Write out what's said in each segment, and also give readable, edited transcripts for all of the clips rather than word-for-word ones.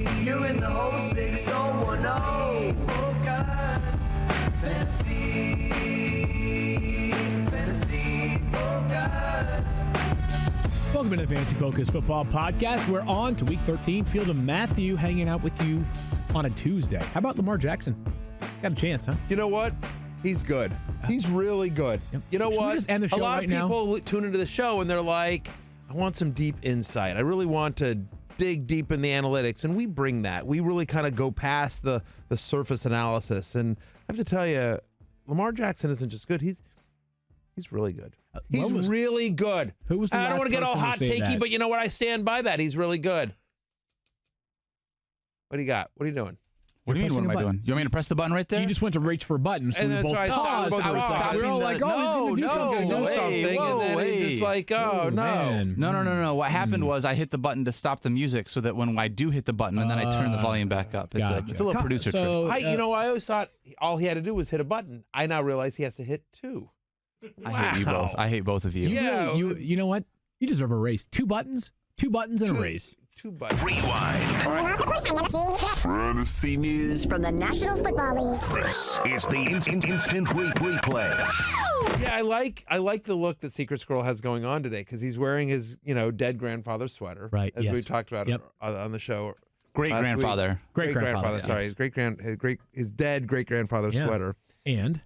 You're in the 06010. Focus. Fantasy Focus. Welcome to the Fantasy Focus Football Podcast. We're on to Week 13. Field and Matthew hanging out with you on a Tuesday. How about Lamar Jackson? Got a chance, huh? You know what? He's good. He's really good. Yep. You know Should we what? just end the show a lot right of people tune into the show and they're like, I want some deep insight. I really want to dig deep in the analytics. And we bring that. We really kind of go past the surface analysis. And I have to tell you, Lamar Jackson isn't just good. He's really good. He's really good. Who was the I don't last want to get all person hot to say takey, that? but you know what? I stand by that. He's really good. What do you got? What are you doing? What do you mean, what am I pressing a doing? You want me to press the button right there? You just went to reach for a button, so And we that's both why I stopped. paused. Both I was were stopping. We were all like, oh, he's going to do do something, whoa, and then he's just like, oh, no. man. No. What happened was I hit the button to stop the music so that when I do hit the button and then I turn the volume back up. It's Gotcha. it's a little producer trick. I always thought all he had to do was hit a button. I now realize he has to hit two. I hate you both. I hate both of you. Yeah. You know what? You deserve a raise. Two buttons and a raise. Two buttons. Rewind. Fantasy news. From the National Football League. This is the instant replay. Yeah, I like the look that Secret Squirrel has going on today because he's wearing his dead grandfather's sweater. Right, As yes. we talked about Yep. on the show. Great grandfather. Great-grandfather, Sorry, his dead great grandfather's Yeah. sweater. And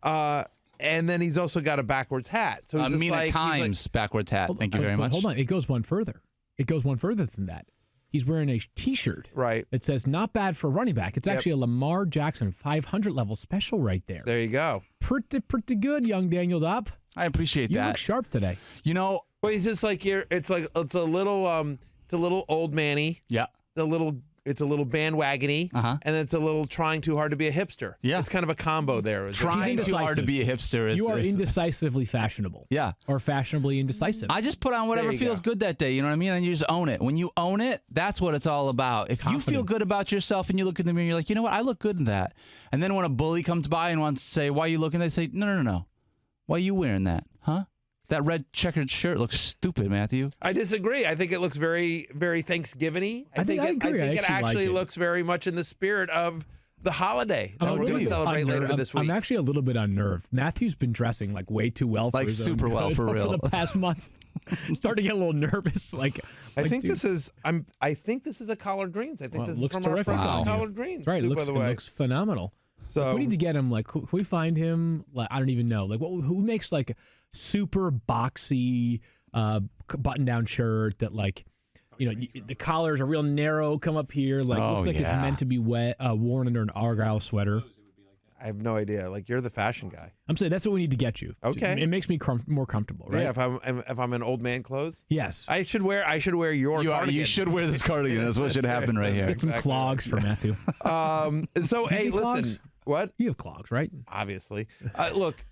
And then he's also got a backwards hat. So he's just Mina like, Kimes backwards hat. Thank you very but much. Hold on. It goes one further. Than that. He's wearing a T-shirt. Right. It says, not bad for running back. It's Yep. actually a Lamar Jackson 500 level special right there. There you go. Pretty good, young Daniel Dopp. I appreciate You that. look sharp today. You know, Well, he's just like it's a little old manny. yeah. It's a little bandwagony, Uh-huh. and it's a little trying too hard to be a hipster. Yeah. It's kind of a combo there. Trying too hard to be a hipster. You are is indecisively fashionable. Yeah. Or fashionably indecisive. I just put on whatever There you feels go. good that day, you know what I mean? And you just own it. When you own it, that's what it's all about. If you feel Confidence. good about yourself and you look in the mirror, you're like, you know what? I look good in that. And then when a bully comes by and wants to say, why are you looking? They say, no. Why are you wearing that? Huh? That red checkered shirt looks stupid, Matthew. I disagree. I think it looks very, very Thanksgiving-y. I agree. I it actually actually like it. looks very much in the spirit of the holiday that we're going to celebrate later this week. I'm actually a little bit unnerved. Matthew's been dressing like way too well, for Like his super own well, good for real. over the past month. Starting to get a little nervous. I think dude, this is a collard greens. I think Well, this it is looks from our terrific friend on you. collard greens. Right, too, it by the looks, it way. looks phenomenal. So We need to get him, like, who we find him, like, I don't even know. Like, who makes, like, a super boxy button-down shirt that, like, the collars are real narrow, come up here, like, looks like it's meant to be worn under an Argyle sweater. I have no idea. Like, you're the fashion guy. I'm saying that's what we need to get you. Okay. It makes me more comfortable, right? Yeah, if I'm in old man clothes. Yes. I should wear your cardigan. You should wear this cardigan. That's what should happen right here. Get some clogs for Matthew. So, hey, you listen. clogs? What? You have clogs, right? Obviously. Look,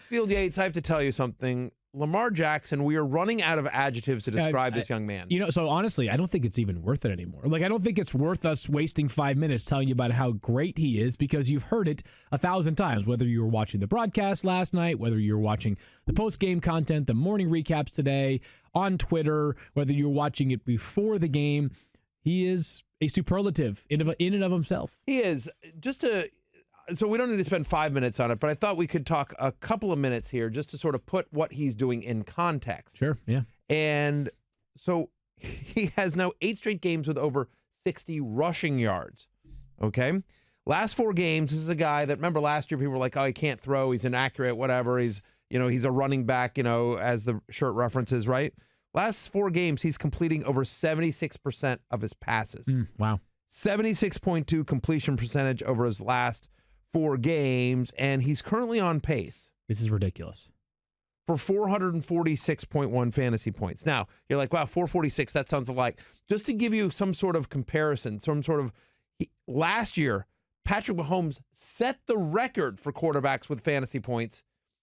Field Yates, I have to tell you something. Lamar Jackson, we are running out of adjectives to describe this young man. So honestly, I don't think it's even worth it anymore. Like, I don't think it's worth us wasting 5 minutes telling you about how great he is, because you've heard it 1,000 times, whether you were watching the broadcast last night, whether you're watching the post-game content, the morning recaps today, on Twitter, whether you're watching it before the game. He is a superlative in and of himself. He is. So we don't need to spend 5 minutes on it, but I thought we could talk a couple of minutes here just to sort of put what he's doing in context. Sure, yeah. And so he has now 8 straight games with over 60 rushing yards. Okay? Last 4 games, this is a guy that, remember last year people were like, oh, he can't throw, he's inaccurate, whatever. He's a running back, as the shirt references, right? Last 4 games, he's completing over 76% of his passes. Wow. 76.2 completion percentage over his last 4 games, and he's currently on pace. This is ridiculous. For 446.1 fantasy points. Now, you're like, wow, 446, that sounds alike. Just to give you some sort of comparison, last year, Patrick Mahomes set the record for quarterbacks with fantasy points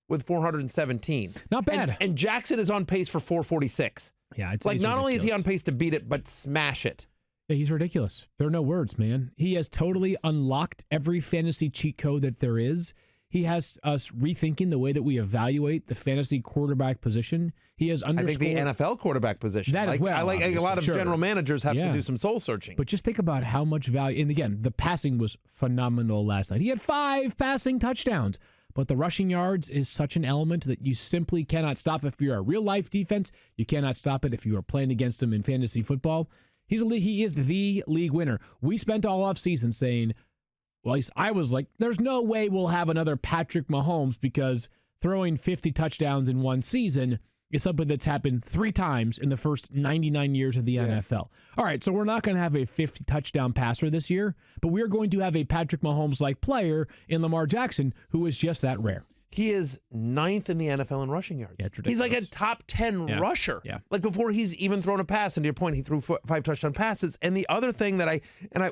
with 417. Not bad. And Jackson is on pace for 446. Yeah, it's like, not only is he on ridiculous. pace to beat it, but smash it. Yeah, he's ridiculous. There are no words, man. He has totally unlocked every fantasy cheat code that there is. He has us rethinking the way that we evaluate the fantasy quarterback position. He has I underscored think the NFL quarterback position. that as well. I like a lot of obviously. general Sure. managers have Yeah. to do some soul searching. But just think about how much value. And again, the passing was phenomenal last night. He had 5 passing touchdowns. But the rushing yards is such an element that you simply cannot stop if you're a real-life defense. You cannot stop it if you are playing against him in fantasy football. He is the league winner. We spent all offseason saying, well, at least I was like, there's no way we'll have another Patrick Mahomes because throwing 50 touchdowns in one season is something that's happened 3 times in the first 99 years of the NFL. All right, so we're not going to have a 50 touchdown passer this year, but we're going to have a Patrick Mahomes-like player in Lamar Jackson who is just that rare. He is 9th in the NFL in rushing yards. Yeah, it's he's like a ridiculous. top 10 rusher. Yeah. Like before he's even thrown a pass. And to your point, he threw 5 touchdown passes. And the other thing that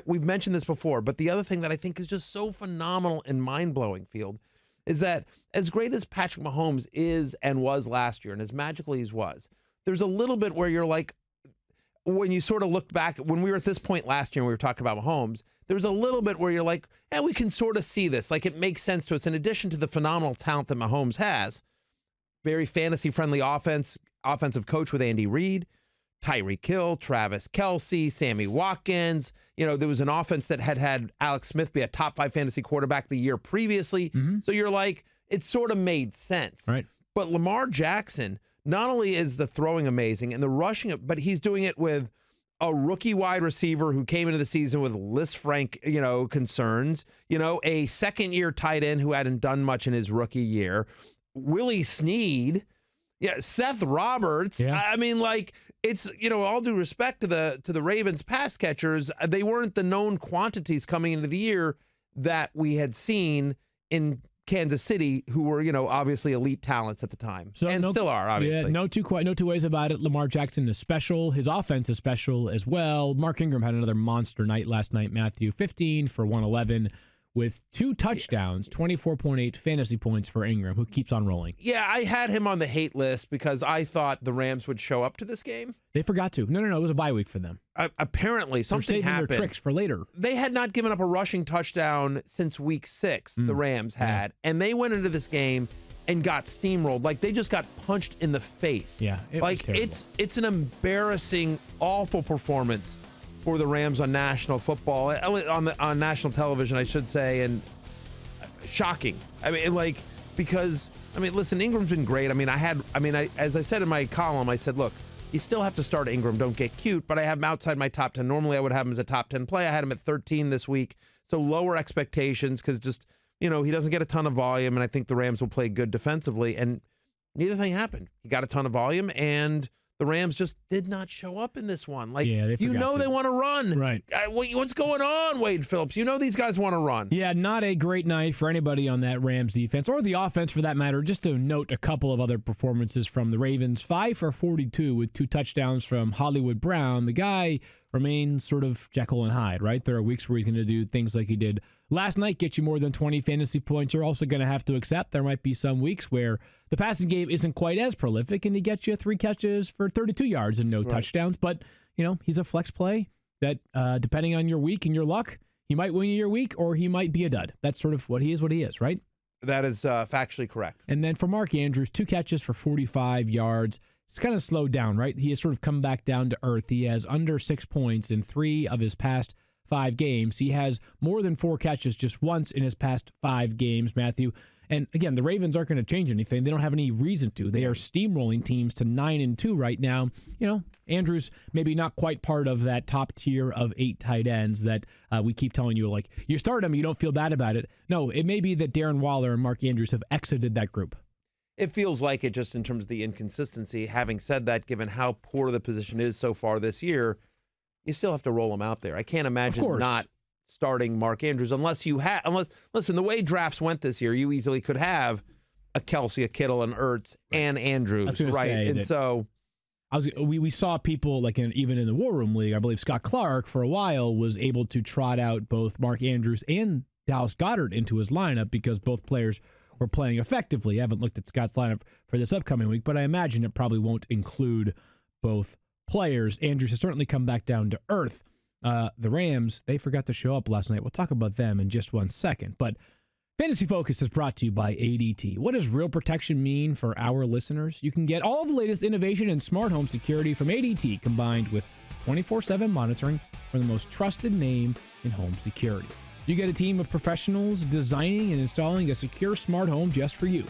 we've mentioned this before, but the other thing that I think is just so phenomenal and mind-blowing, Field, is that as great as Patrick Mahomes is and was last year, and as magical as he was, there's a little bit where you're like, when you sort of look back, when we were at this point last year and we were talking about Mahomes, there's a little bit where you're like, we can sort of see this. Like it makes sense to us. In addition to the phenomenal talent that Mahomes has, very fantasy-friendly offensive coach with Andy Reid, Tyreek Hill, Travis Kelce, Sammy Watkins. There was an offense that had Alex Smith be a top 5 fantasy quarterback the year previously. Mm-hmm. So you're like, it sort of made sense. Right. But Lamar Jackson, not only is the throwing amazing and the rushing, but he's doing it with a rookie wide receiver who came into the season with Liz Frank, concerns, a second-year tight end who hadn't done much in his rookie year, Willie Snead, Seth Roberts. Yeah. I mean, like, it's, all due respect to the Ravens pass catchers, they weren't the known quantities coming into the year that we had seen in Kansas City, who were, obviously elite talents at the time, and still are, obviously. Yeah, no two ways about it. Lamar Jackson is special. His offense is special as well. Mark Ingram had another monster night last night, Matthew. 15 for 111 with 2 touchdowns, 24.8 fantasy points for Ingram, who keeps on rolling. Yeah, I had him on the hate list because I thought the Rams would show up to this game. They forgot to. No, it was a bye week for them. Apparently, something They're saving happened. their tricks for later. They had not given up a rushing touchdown since week 6, the Rams had, and they went into this game and got steamrolled. Like, they just got punched in the face. Yeah, it was terrible. It's an embarrassing, awful performance for the Rams on national football, on national television, I should say, and shocking. I mean, because listen, Ingram's been great. As I said in my column, I said, look, you still have to start Ingram. Don't get cute, but I have him outside my top 10. Normally, I would have him as a top 10 play. I had him at 13 this week, so lower expectations because just he doesn't get a ton of volume, and I think the Rams will play good defensively. And neither thing happened. He got a ton of volume, and the Rams just did not show up in this one. Like, they forgot they want to run. Right. What's going on, Wade Phillips? These guys want to run. Yeah, not a great night for anybody on that Rams defense, or the offense for that matter. Just to note a couple of other performances from the Ravens. 5 for 42 with 2 touchdowns from Hollywood Brown. The guy remains sort of Jekyll and Hyde, right? There are weeks where he's going to do things like he did last night, get you more than 20 fantasy points. You're also going to have to accept there might be some weeks where the passing game isn't quite as prolific and he gets you 3 catches for 32 yards and no touchdowns. But, he's a flex play that, depending on your week and your luck, he might win you your week or he might be a dud. That's sort of what he is, right? That is factually correct. And then for Mark Andrews, 2 catches for 45 yards. It's kind of slowed down, right? He has sort of come back down to earth. He has under 6 points in 3 of his past 5 games. He has more than 4 catches just once in his past 5 games, Matthew. And again, the Ravens aren't going to change anything. They don't have any reason to. They are steamrolling teams to 9-2 right now. Andrews maybe not quite part of that top tier of 8 tight ends that we keep telling you, like, you start him, you don't feel bad about it. No, it may be that Darren Waller and Mark Andrews have exited that group. It feels like it just in terms of the inconsistency. Having said that, given how poor the position is so far this year, you still have to roll him out there. I can't imagine not starting Mark Andrews unless listen, the way drafts went this year, you easily could have a Kelce, a Kittle, an Ertz, and Andrews, right? And so we saw people like even in the War Room League. I believe Scott Clark for a while was able to trot out both Mark Andrews and Dallas Goedert into his lineup because both players were playing effectively. I haven't looked at Scott's lineup for this upcoming week, but I imagine it probably won't include both players. Andrews has certainly come back down to earth. The Rams, they forgot to show up last night. We'll talk about them in just one second. But Fantasy Focus is brought to you by ADT. What does real protection mean for our listeners? You can get all the latest innovation in smart home security from ADT combined with 24/7 monitoring from the most trusted name in home security. You get a team of professionals designing and installing a secure smart home just for you.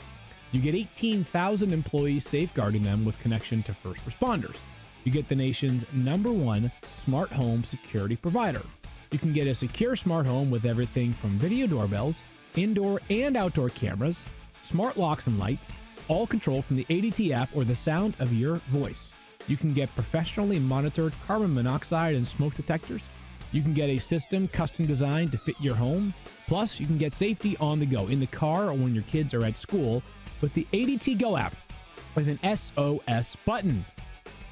You get 18,000 employees safeguarding them with connection to first responders. You get the nation's #1 smart home security provider. You can get a secure smart home with everything from video doorbells, indoor and outdoor cameras, smart locks and lights, all controlled from the ADT app or the sound of your voice. You can get professionally monitored carbon monoxide and smoke detectors. You can get a system custom designed to fit your home. Plus, you can get safety on the go in the car or when your kids are at school with the ADT Go app with an SOS button.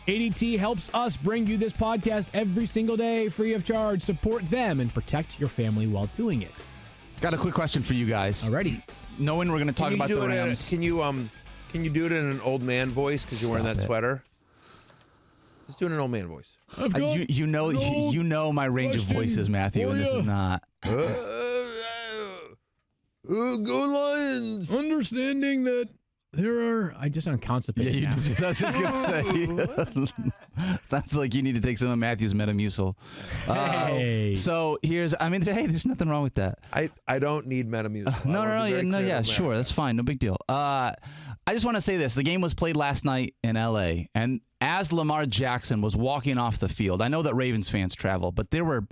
ADT helps us bring you this podcast every single day free of charge. Support them and protect your family while doing it. Got a quick question for you guys. Alrighty. Knowing we're going to talk about the Rams. Can you do it in an old man voice because you're wearing that sweater? Just do it in an old man voice. You know my range of voices, Matthew, and this is not. Go Lions! Understanding that there are, I just sound constipated. Yeah, you now. do. I was just going to say. Sounds like you need to take some of Matthew's Metamucil. Hey. So hey, there's nothing wrong with that. I don't need Metamucil. Sure, that's fine, no big deal. I just want to say this: the game was played last night in L.A., and as Lamar Jackson was walking off the field, I know that Ravens fans travel, but there were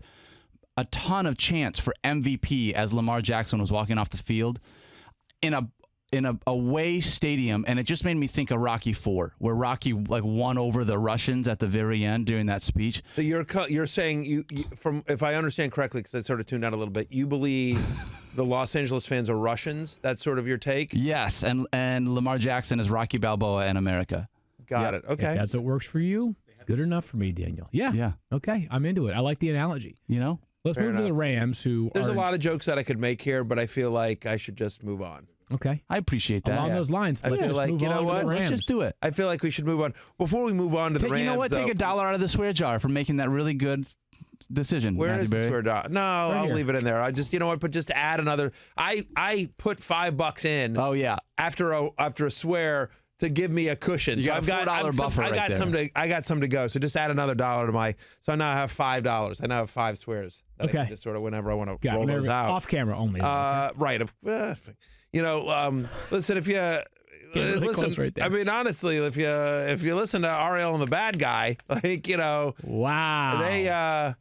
a ton of chants for MVP as Lamar Jackson was walking off the field in a away stadium, and it just made me think of Rocky IV, where Rocky won over the Russians at the very end during that speech. So you're saying you from, if I understand correctly, because I sort of tuned out a little bit, you believe the Los Angeles fans are Russians? That's sort of your take? Yes, and Lamar Jackson is Rocky Balboa in America. Got it. Okay. If that's what works for you, good enough for me, Daniel. Yeah. Okay, I'm into it. I like the analogy. Let's Fair move to enough. the Rams, who There's are... a lot of jokes that I could make here, but I feel like I should just move on. Okay. I appreciate that. Along those lines, I let's feel just like, move you on know to what? the Rams. Let's just do it. I feel like we should move on. Before we move on to the Rams, You know what? Take $1 out of the swear jar for making that really good decision. Where Matthew is the Berry. swear jar? No, I'll here. leave it in there. I just, you know what? But just add another. I put $5 in. Oh yeah. After a swear to give me a cushion. You got so a $4 buffer I got right some there. I got some to go. So just add another $1 to my. So I now have $5. I now have 5 swears. That I Okay. can just sort of whenever I want to Got it. roll those out. Off camera only. Right. Listen, if you really listen, close right there. I mean, honestly, if you listen to Ariel and the Bad Guy, Wow. they're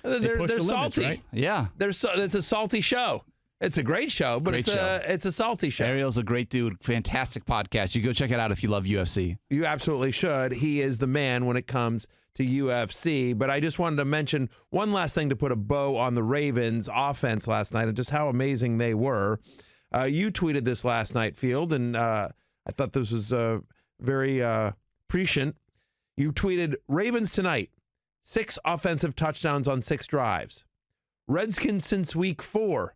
push the limits, salty. right? Yeah. It's a salty show. It's a great show, but Great show. it's a salty show. Ariel's a great dude. Fantastic podcast. You go check it out if you love UFC. You absolutely should. He is the man when it comes to UFC. But I just wanted to mention one last thing to put a bow on the Ravens offense last night and just how amazing they were. You tweeted this last night, Field, and I thought this was very prescient. You tweeted, Ravens tonight, 6 offensive touchdowns on 6 drives. Redskins since week 4,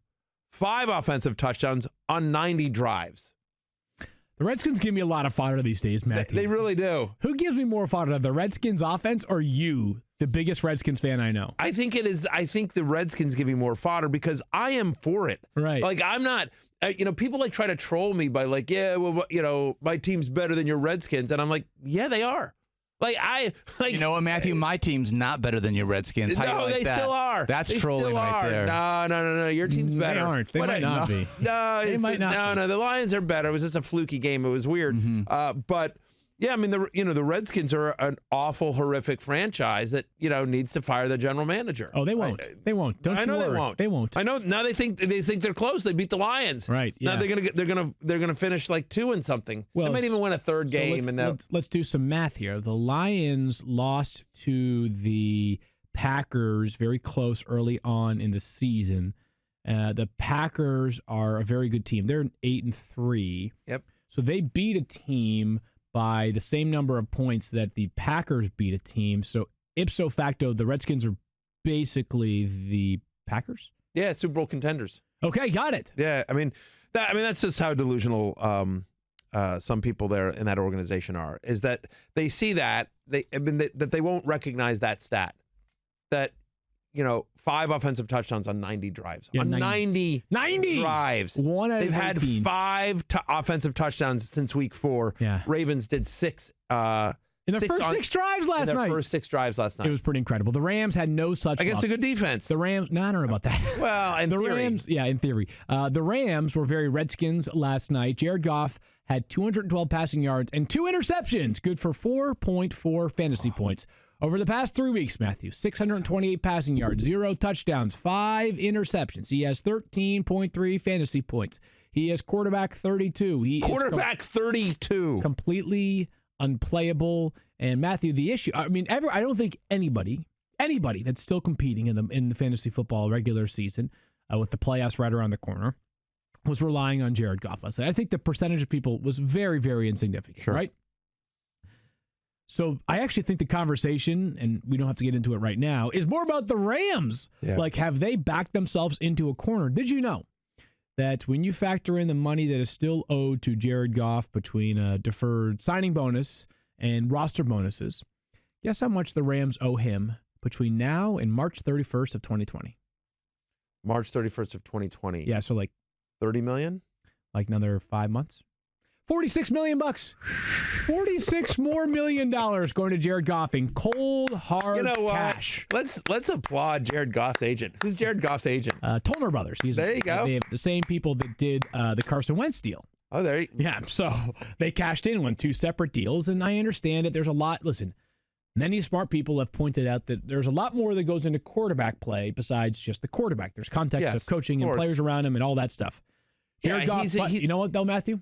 5 offensive touchdowns on 90 drives. The Redskins give me a lot of fodder these days, Matthew. They really do. Who gives me more fodder, the Redskins offense or you, the biggest Redskins fan I know? I think the Redskins give me more fodder because I am for it. Right. Like, I'm not, people try to troll me by my team's better than your Redskins. And I'm like, yeah, they are. You know what, Matthew? My team's not better than your Redskins. How do you like they that? still are. That's They trolling still right are. there. No. Your team's better. They aren't. They might not be. No, They might not be. No. The Lions are better. It was just a fluky game. It was weird. But yeah, I mean, the Redskins are an awful, horrific franchise that needs to fire the general manager. Oh, they won't. They won't. Don't I you know worry. they won't. They won't. I know. Now they think they're close. They beat the Lions. Right. Yeah. Now they're gonna finish like 2 and something. Well, they might even win a third game. Let's do some math here. The Lions lost to the Packers very close early on in the season. The Packers are a very good team. They're 8-3. Yep. So they beat a team by the same number of points that the Packers beat a team. So ipso facto, the Redskins are basically the Packers. Yeah, Super Bowl contenders. Okay, got it. Yeah, I mean that's just how delusional some people there in that organization are. Is that they see that that they won't recognize that stat. That 5 offensive touchdowns on 90 drives. Yeah, on 90 drives. 1 out of They've had 18. 5 offensive touchdowns since week 4. Yeah. Ravens did 6. In their first 6 drives last night. First 6 drives last night. It was pretty incredible. The Rams had no such against luck. a good defense. The Rams, no, I don't know about that. Well, in theory. Rams, yeah, in theory. The Rams were very Redskins last night. Jared Goff had 212 passing yards and 2 interceptions, good for 4.4 fantasy points. Over the past 3 weeks, Matthew, 628 passing yards, 0 touchdowns, 5 interceptions. He has 13.3 fantasy points. He is quarterback 32. He Quarterback 32. Completely unplayable. And Matthew, the issue, I mean, I don't think anybody that's still competing in the fantasy football regular season with the playoffs right around the corner was relying on Jared Goff last night. I think the percentage of people was very, very insignificant, sure. right? So I actually think the conversation, and we don't have to get into it right now, is more about the Rams. Yeah. Like, have they backed themselves into a corner? Did you know that when you factor in the money that is still owed to Jared Goff between a deferred signing bonus and roster bonuses, guess how much the Rams owe him between now and March 31st of 2020? March 31st of 2020. Yeah, so like $30 million? Like another 5 months? $46 million. $46 more million going to Jared Goff in cold, hard You know what? cash. Let's applaud Jared Goff's agent. Who's Jared Goff's agent? Tollner Brothers. There you go. They have the same people that did the Carson Wentz deal. Oh, there you Yeah, so they cashed in on 2 separate deals, and I understand that there's a lot. Listen, many smart people have pointed out that there's a lot more that goes into quarterback play besides just the quarterback. There's context of coaching and players around him and all that stuff. Jared Goff, but you know what, though, Matthew?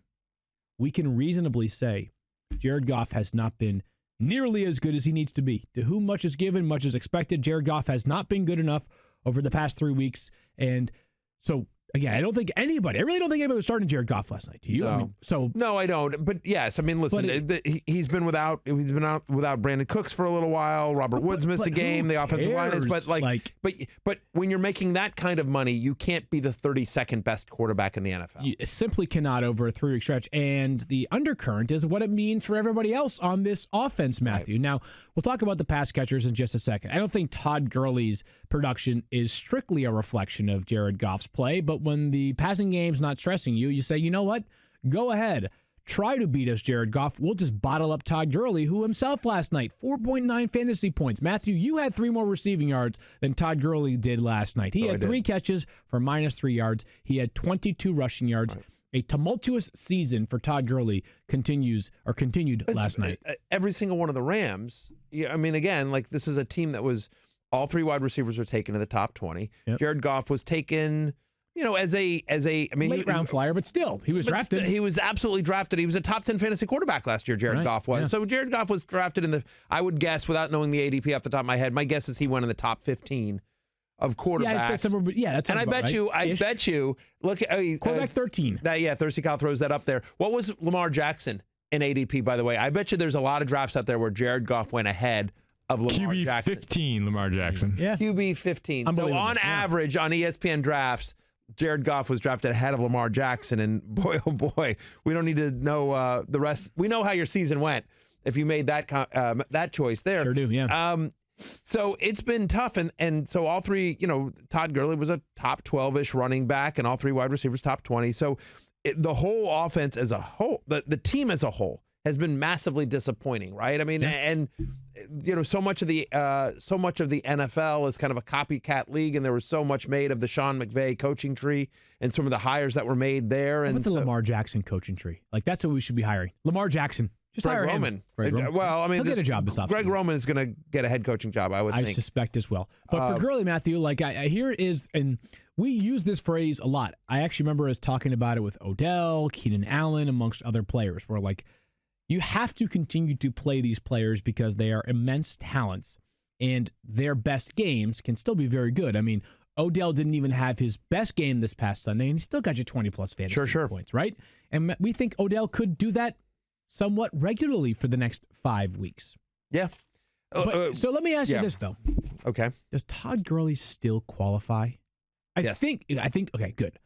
We can reasonably say Jared Goff has not been nearly as good as he needs to be. To whom much is given, much is expected. Jared Goff has not been good enough over the past 3 weeks. And so, again, I really don't think anybody was starting Jared Goff last night. Do you? No. I mean, No, I don't. But yes, I mean, listen, he's been out without Brandon Cooks for a little while. Robert Woods missed a game. The offensive line is, but when you're making that kind of money, you can't be the 32nd best quarterback in the NFL. You simply cannot over a 3-week stretch. And the undercurrent is what it means for everybody else on this offense, Matthew. Right. Now, we'll talk about the pass catchers in just a second. I don't think Todd Gurley's production is strictly a reflection of Jared Goff's play, but when the passing game's not stressing you, you say, you know what? Go ahead. Try to beat us, Jared Goff. We'll just bottle up Todd Gurley, who himself last night, 4.9 fantasy points. Matthew, you had 3 more receiving yards than Todd Gurley did last night. He had 3 catches for -3 yards. He had 22 rushing yards. Right. A tumultuous season for Todd Gurley continued last night. Every single one of the Rams, I mean, again, like this is a team that was all 3 wide receivers were taken in the top 20. Yep. Jared Goff was taken, as a late round flyer, but still, he was drafted. He was absolutely drafted. He was a top 10 fantasy quarterback last year, Jared Goff was. Yeah. So Jared Goff was drafted I would guess, without knowing the ADP off the top of my head, my guess is he went in the top 15 of quarterbacks. Yeah, that's and I bet you, look, quarterback 13. Thirsty Kyle throws that up there. What was Lamar Jackson in ADP, by the way? I bet you there's a lot of drafts out there where Jared Goff went ahead of Lamar QB Jackson. 15, Lamar Jackson. Yeah. QB 15. So on average, on ESPN drafts, Jared Goff was drafted ahead of Lamar Jackson, and boy, oh boy, we don't need to know the rest. We know how your season went if you made that choice there. Sure do, yeah. So it's been tough, and so all 3, Todd Gurley was a top 12-ish running back, and all 3 wide receivers top 20. So the whole offense as a whole, the team as a whole, has been massively disappointing, right? I mean, and so much of the NFL is kind of a copycat league, and there was so much made of the Sean McVay coaching tree and some of the hires that were made there. And the Lamar Jackson coaching tree, like that's what we should be hiring. Lamar Jackson. Just Greg hire Roman. Roman. Well, I mean, he'll get a job this offseason. Greg Roman is going to get a head coaching job, I think. I suspect as well. But for Gurley, Matthew, like I hear is, and we use this phrase a lot. I actually remember us talking about it with Odell, Keenan Allen, amongst other players, where like you have to continue to play these players because they are immense talents, and their best games can still be very good. I mean, Odell didn't even have his best game this past Sunday, and he still got you 20-plus fantasy points, right? And we think Odell could do that somewhat regularly for the next 5 weeks. Yeah. So let me ask you this, though. Okay. Does Todd Gurley still qualify? I think, okay, good.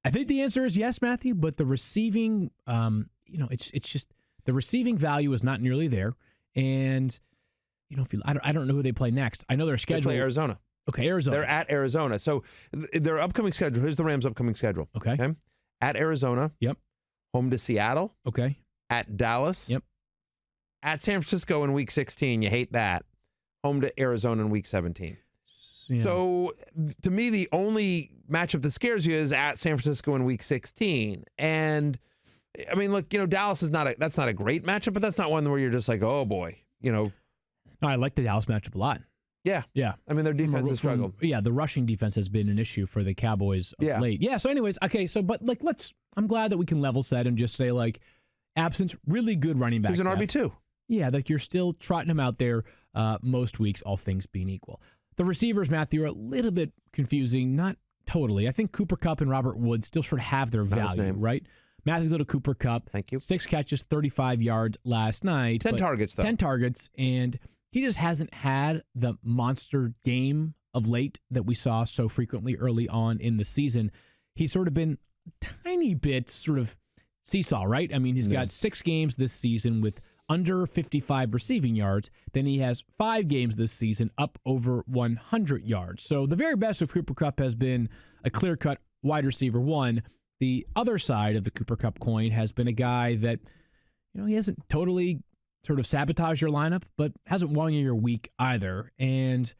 I think the answer is yes, Matthew, but the receiving, it's just, the receiving value is not nearly there. And, I don't know who they play next. I know their schedule. They play Arizona. Okay, Arizona. They're at Arizona. So their upcoming schedule, here's the Rams' upcoming schedule. Okay. At Arizona. Yep. Home to Seattle. Okay. At Dallas. Yep. At San Francisco in Week 16. You hate that. Home to Arizona in Week 17. Yeah. So to me, the only matchup that scares you is at San Francisco in Week 16. And I mean, look, Dallas that's not a great matchup, but that's not one where you're just like, oh boy, No, I like the Dallas matchup a lot. Yeah. Yeah. I mean, their defense has struggled. The rushing defense has been an issue for the Cowboys of late. Yeah, so anyways, okay, I'm glad that we can level set and just say, absent really good running back. He's an depth. RB2. Yeah, you're still trotting him out there most weeks, all things being equal. The receivers, Matthew, are a little bit confusing. Not totally. I think Cooper Kupp and Robert Woods still sort of have their value, right? Matthew's little Cooper Kupp. Thank you. 6 catches, 35 yards last night. 10 targets, though. 10 targets, and he just hasn't had the monster game of late that we saw so frequently early on in the season. He's sort of been tiny bit sort of seesaw, right? I mean, he's got 6 games this season with under 55 receiving yards. Then he has 5 games this season up over 100 yards. So the very best of Cooper Kupp has been a clear-cut wide receiver 1. The other side of the Cooper Kupp coin has been a guy that, he hasn't totally sort of sabotaged your lineup, but hasn't won you your week either. And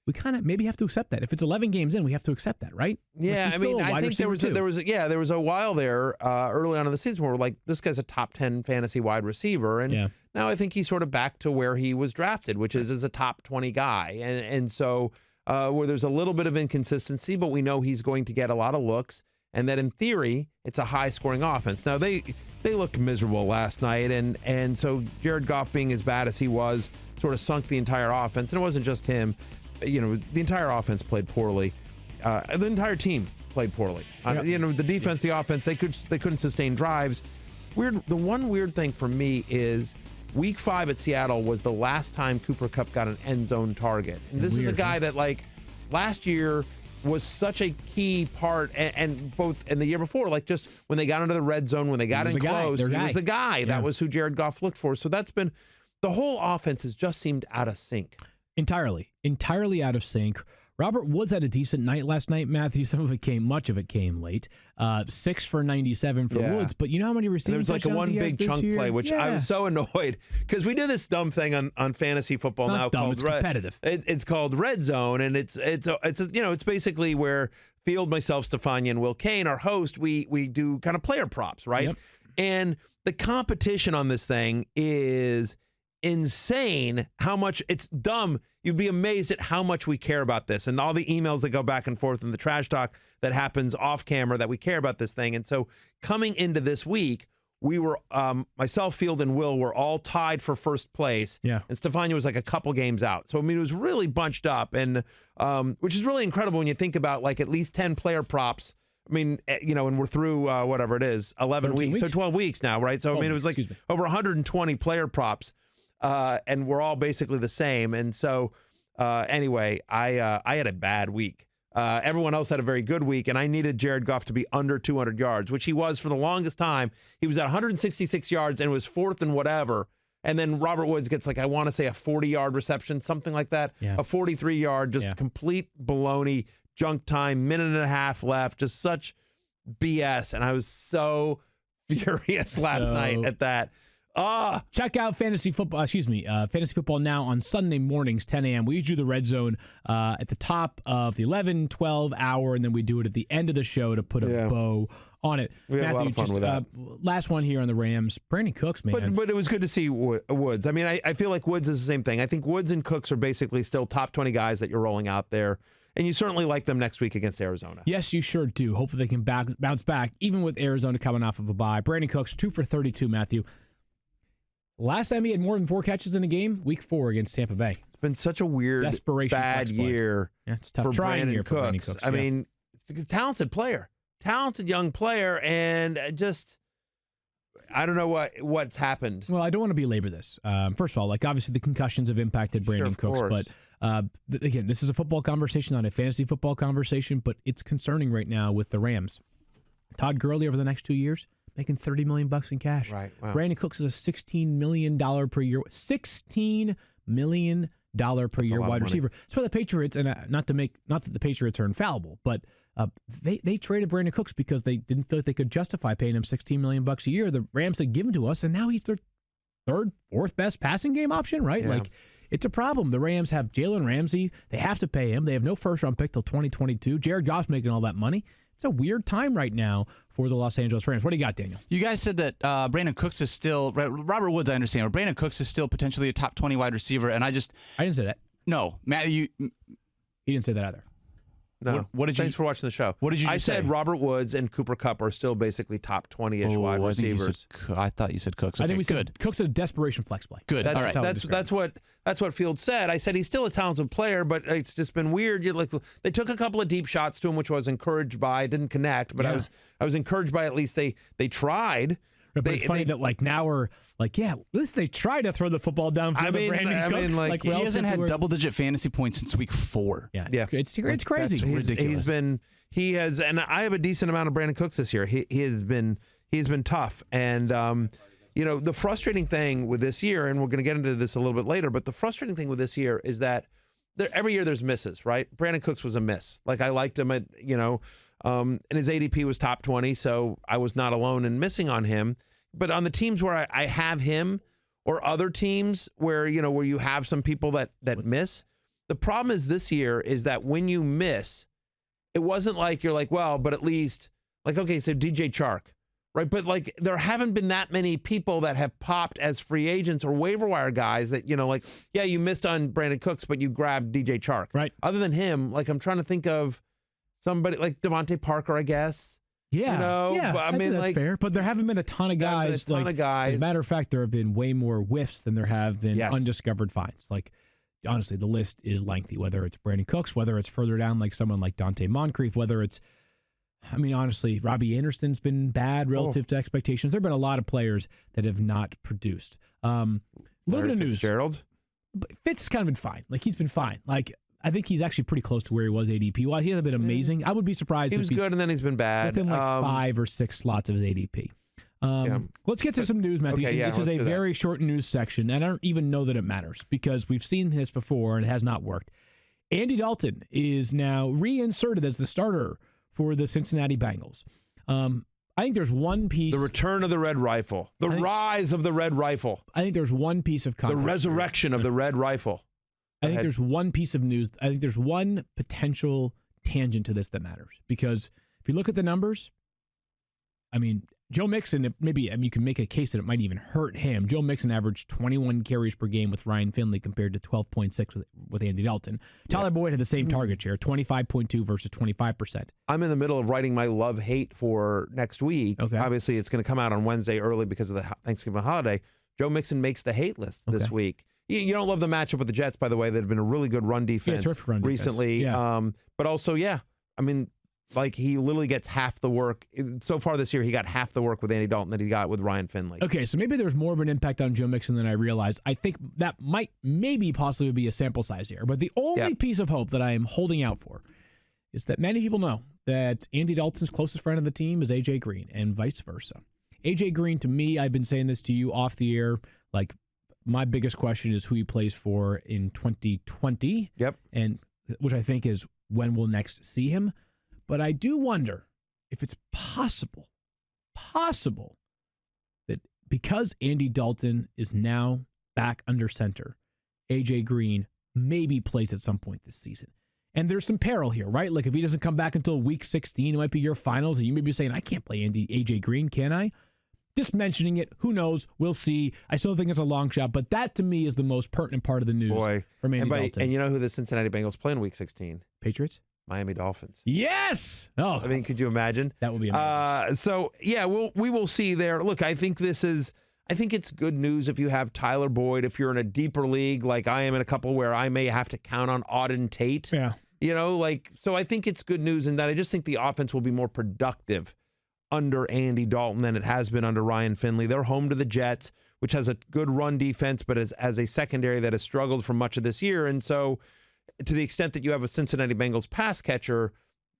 we kind of maybe have to accept that. If it's 11 games in, we have to accept that, right? Yeah, I mean, I think there was a while there early on in the season where we're like, this guy's a top 10 fantasy wide receiver, and now I think he's sort of back to where he was drafted, which is as a top 20 guy, and so where there's a little bit of inconsistency, but we know he's going to get a lot of looks, and that in theory it's a high scoring offense. Now they looked miserable last night, and so Jared Goff being as bad as he was sort of sunk the entire offense, and it wasn't just him. The entire offense played poorly. The entire team played poorly. The defense, the offense, they couldn't sustain drives. The one weird thing for me is Week 5 at Seattle was the last time Cooper Kupp got an end zone target. And this is a guy that last year was such a key part, and the year before, just when they got into the red zone, when they got in close, he was the guy. That was who Jared Goff looked for. So that's been the whole offense has just seemed out of sync. Entirely out of sync. Robert Woods had a decent night last night, Matthew. Much of it came late. 6 for 97 for Woods. But you know how many receiving touchdowns he has one big chunk play, which I was so annoyed because we do this dumb thing on fantasy football now called it's competitive. It's called Red Zone, and it's basically where Field, myself, Stefania, and Will Kane, our host, we do kind of player props, right? Yep. And the competition on this thing is insane. How much it's dumb. You'd be amazed at how much we care about this and all the emails that go back and forth and the trash talk that happens off camera that we care about this thing. And so coming into this week, we were myself, Field, and Will were all tied for first place. Yeah. And Stefania was a couple games out. So I mean, it was really bunched up, and which is really incredible when you think about at least 10 player props. I mean, and we're through whatever it is, 11 weeks, so 12 weeks now, right? So I mean, it was over 120 player props. And we're all basically the same. And so, anyway, I had a bad week. Everyone else had a very good week, and I needed Jared Goff to be under 200 yards, which he was for the longest time. He was at 166 yards and was 4th and whatever. And then Robert Woods gets I want to say a 40-yard reception, something like that. Yeah. A 43-yard, just complete baloney, junk time, minute and a half left, just such BS. And I was so furious last night at that. Check out Fantasy Football Now on Sunday mornings, 10 a.m. We usually do the Red Zone at the top of the 11, 12 hour, and then we do it at the end of the show to put a bow on it. We had a lot of fun with that. Last one here on the Rams. Brandon Cooks, man. But it was good to see Woods. I mean, I feel like Woods is the same thing. I think Woods and Cooks are basically still top 20 guys that you're rolling out there. And you certainly like them next week against Arizona. Yes, you sure do. Hopefully they can bounce back, even with Arizona coming off of a bye. Brandon Cooks, 2 for 32, Matthew. Last time he had more than 4 catches in a game, Week 4 against Tampa Bay. It's been such a weird, bad year. Yeah, it's tough. For Trying Brandon Cooks. I mean, he's a talented player, talented young player, and just I don't know what's happened. Well, I don't want to belabor this. First of all, obviously the concussions have impacted Brandon Cooks, but again, this is a football conversation, not a fantasy football conversation, but it's concerning right now with the Rams. Todd Gurley over the next 2 years, making $30 million in cash. Right. Wow. Brandon Cooks is a $16 million per year. $16 million per year lot of wide money. receiver. That's why the Patriots, and not that the Patriots are infallible, but they traded Brandon Cooks because they didn't feel like they could justify paying him $16 million a year. The Rams had given to us, and now he's their third, fourth best passing game option, right? Yeah. Like, it's a problem. The Rams have Jalen Ramsey. They have to pay him. They have no first-round pick till 2022. Jared Goff's making all that money. It's a weird time right now for the Los Angeles Rams. What do you got, Daniel? You guys said that Brandon Cooks is still Robert Woods. I understand, but Brandon Cooks is still potentially a top 20 wide receiver. And I didn't say that. No, Matt, He didn't say that either. No. What did you? Thanks for watching the show. What did you I just said say? Robert Woods and Cooper Kupp are still basically top 20-ish wide I think you said receivers. I thought you said Cooks. Okay, I think we good. said Cook's a desperation flex play. Good. That's, All right. that's what Field said. I said he's still a talented player, but it's just been weird. They took a couple of deep shots to him, which I was encouraged by. It didn't connect, but Yeah. I was encouraged by at least they tried. But it's funny that now we're like, yeah, listen, they tried to throw the football downfield to Brandon Cooks. like, He hasn't had relative to double-digit fantasy points since week 4. Yeah, Yeah. it's crazy. That's ridiculous. He has, and I have a decent amount of Brandon Cooks this year. He's been tough, and the frustrating thing with this year, and we're going to get into this a little bit later, but the frustrating thing with this year is that every year there's misses, right? Brandon Cooks was a miss. Like, I liked him and his ADP was top 20, so I was not alone in missing on him. But on the teams where I have him, or other teams where you have some people that miss, the problem is this year is that when you miss, it wasn't like you're like, well, but at least, like, okay, so DJ Chark, right? But like, there haven't been that many people that have popped as free agents or waiver wire guys that, yeah, you missed on Brandon Cooks, but you grabbed DJ Chark. Right. Other than him, like, I'm trying to think of somebody like Devontae Parker, I guess. Yeah, but I mean, that's like, fair. But there haven't been a ton of guys. As a matter of fact, there have been way more whiffs than there have been undiscovered finds. Like, honestly, the list is lengthy, whether it's Brandon Cooks, whether it's further down like someone like Dante Moncrief, whether it's, honestly, Robbie Anderson's been bad relative to expectations. There have been a lot of players that have not produced. Little bit of news. Fitzgerald? Fitz kind of been fine. Like, he's been fine. Like, I think he's actually pretty close to where he was ADP-wise. He hasn't been amazing. I would be surprised He was good, and then he's been bad. Within 5 or 6 slots of his ADP. Let's get to some news, Matthew. Okay, this is a very short news section, and I don't even know that it matters because we've seen this before and it has not worked. Andy Dalton is now reinserted as the starter for the Cincinnati Bengals. I think there's one piece. The return of the Red Rifle. The rise of the Red Rifle. I think there's one piece of context. The resurrection of the Red Rifle. I think there's one piece of news. I think there's one potential tangent to this that matters. Because if you look at the numbers, Joe Mixon, you can make a case that it might even hurt him. Joe Mixon averaged 21 carries per game with Ryan Finley compared to 12.6 with Andy Dalton. Tyler Boyd had the same target share, 25.2 versus 25%. I'm in the middle of writing my love-hate for next week. Okay. Obviously, it's going to come out on Wednesday early because of the Thanksgiving holiday. Joe Mixon makes the hate list this week. You don't love the matchup with the Jets, by the way. They've been a really good run defense terrific run defense. recently. Yeah. But also, he literally gets half the work. So far this year, he got half the work with Andy Dalton that he got with Ryan Finley. Okay, so maybe there's more of an impact on Joe Mixon than I realized. I think that might possibly be a sample size here. But the only piece of hope that I am holding out for is that many people know that Andy Dalton's closest friend on the team is A.J. Green and vice versa. A.J. Green, to me, I've been saying this to you off the air, like, my biggest question is who he plays for in 2020. Yep. And which I think is when we'll next see him. But I do wonder if it's possible that because Andy Dalton is now back under center, A.J. Green maybe plays at some point this season. And there's some peril here, right? Like if he doesn't come back until week 16, it might be your finals, and you may be saying, I can't play A.J. Green, can I? Just mentioning it, who knows? We'll see. I still think it's a long shot, but that to me is the most pertinent part of the news from Andy Dalton. And you know who the Cincinnati Bengals play in Week 16? Patriots? Miami Dolphins. Yes! Oh, could you imagine? That would be amazing. We will see there. Look, I think it's good news if you have Tyler Boyd, if you're in a deeper league like I am in a couple where I may have to count on Auden Tate. Yeah. So I think it's good news in that I just think the offense will be more productive under Andy Dalton than it has been under Ryan Finley. They're home to the Jets, which has a good run defense, but has a secondary that has struggled for much of this year. And so to the extent that you have a Cincinnati Bengals pass catcher,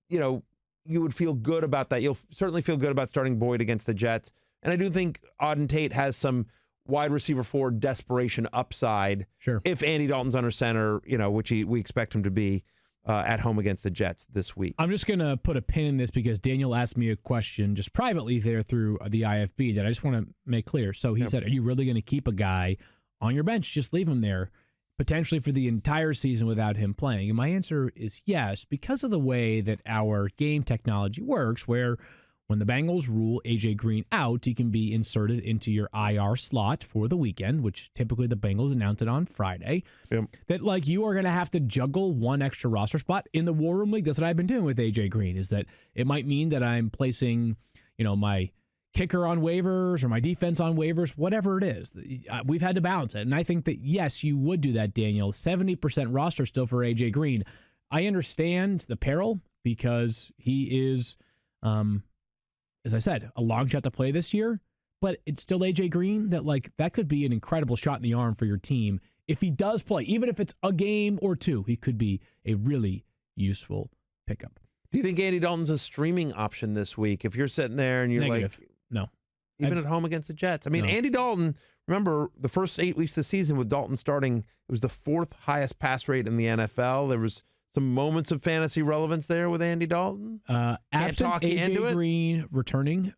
you would feel good about that. You'll certainly feel good about starting Boyd against the Jets. And I do think Auden Tate has some wide receiver 4 desperation upside. Sure. If Andy Dalton's under center, which we expect him to be at home against the Jets this week. I'm just going to put a pin in this because Daniel asked me a question just privately there through the IFB that I just want to make clear. So he said, are you really going to keep a guy on your bench? Just leave him there potentially for the entire season without him playing? And my answer is yes, because of the way that our game technology works, where when the Bengals rule A.J. Green out, he can be inserted into your IR slot for the weekend, which typically the Bengals announce it on Friday. Yep. That you are going to have to juggle one extra roster spot. In the War Room League, that's what I've been doing with A.J. Green, is that it might mean that I'm placing, my kicker on waivers or my defense on waivers, whatever it is. We've had to balance it. And I think that, yes, you would do that, Daniel. 70% roster still for A.J. Green. I understand the peril because he is, as I said, a long shot to play this year, but it's still A.J. Green that could be an incredible shot in the arm for your team. If he does play, even if it's a game or two, he could be a really useful pickup. Do you think Andy Dalton's a streaming option this week? If you're sitting there and you're Negative. No. Even at home against the Jets. I mean, No. Andy Dalton, remember the first 8 weeks of the season with Dalton starting, it was the 4th highest pass rate in the NFL. There was some moments of fantasy relevance there with Andy Dalton. Absent talk you into A.J. it? Green returning,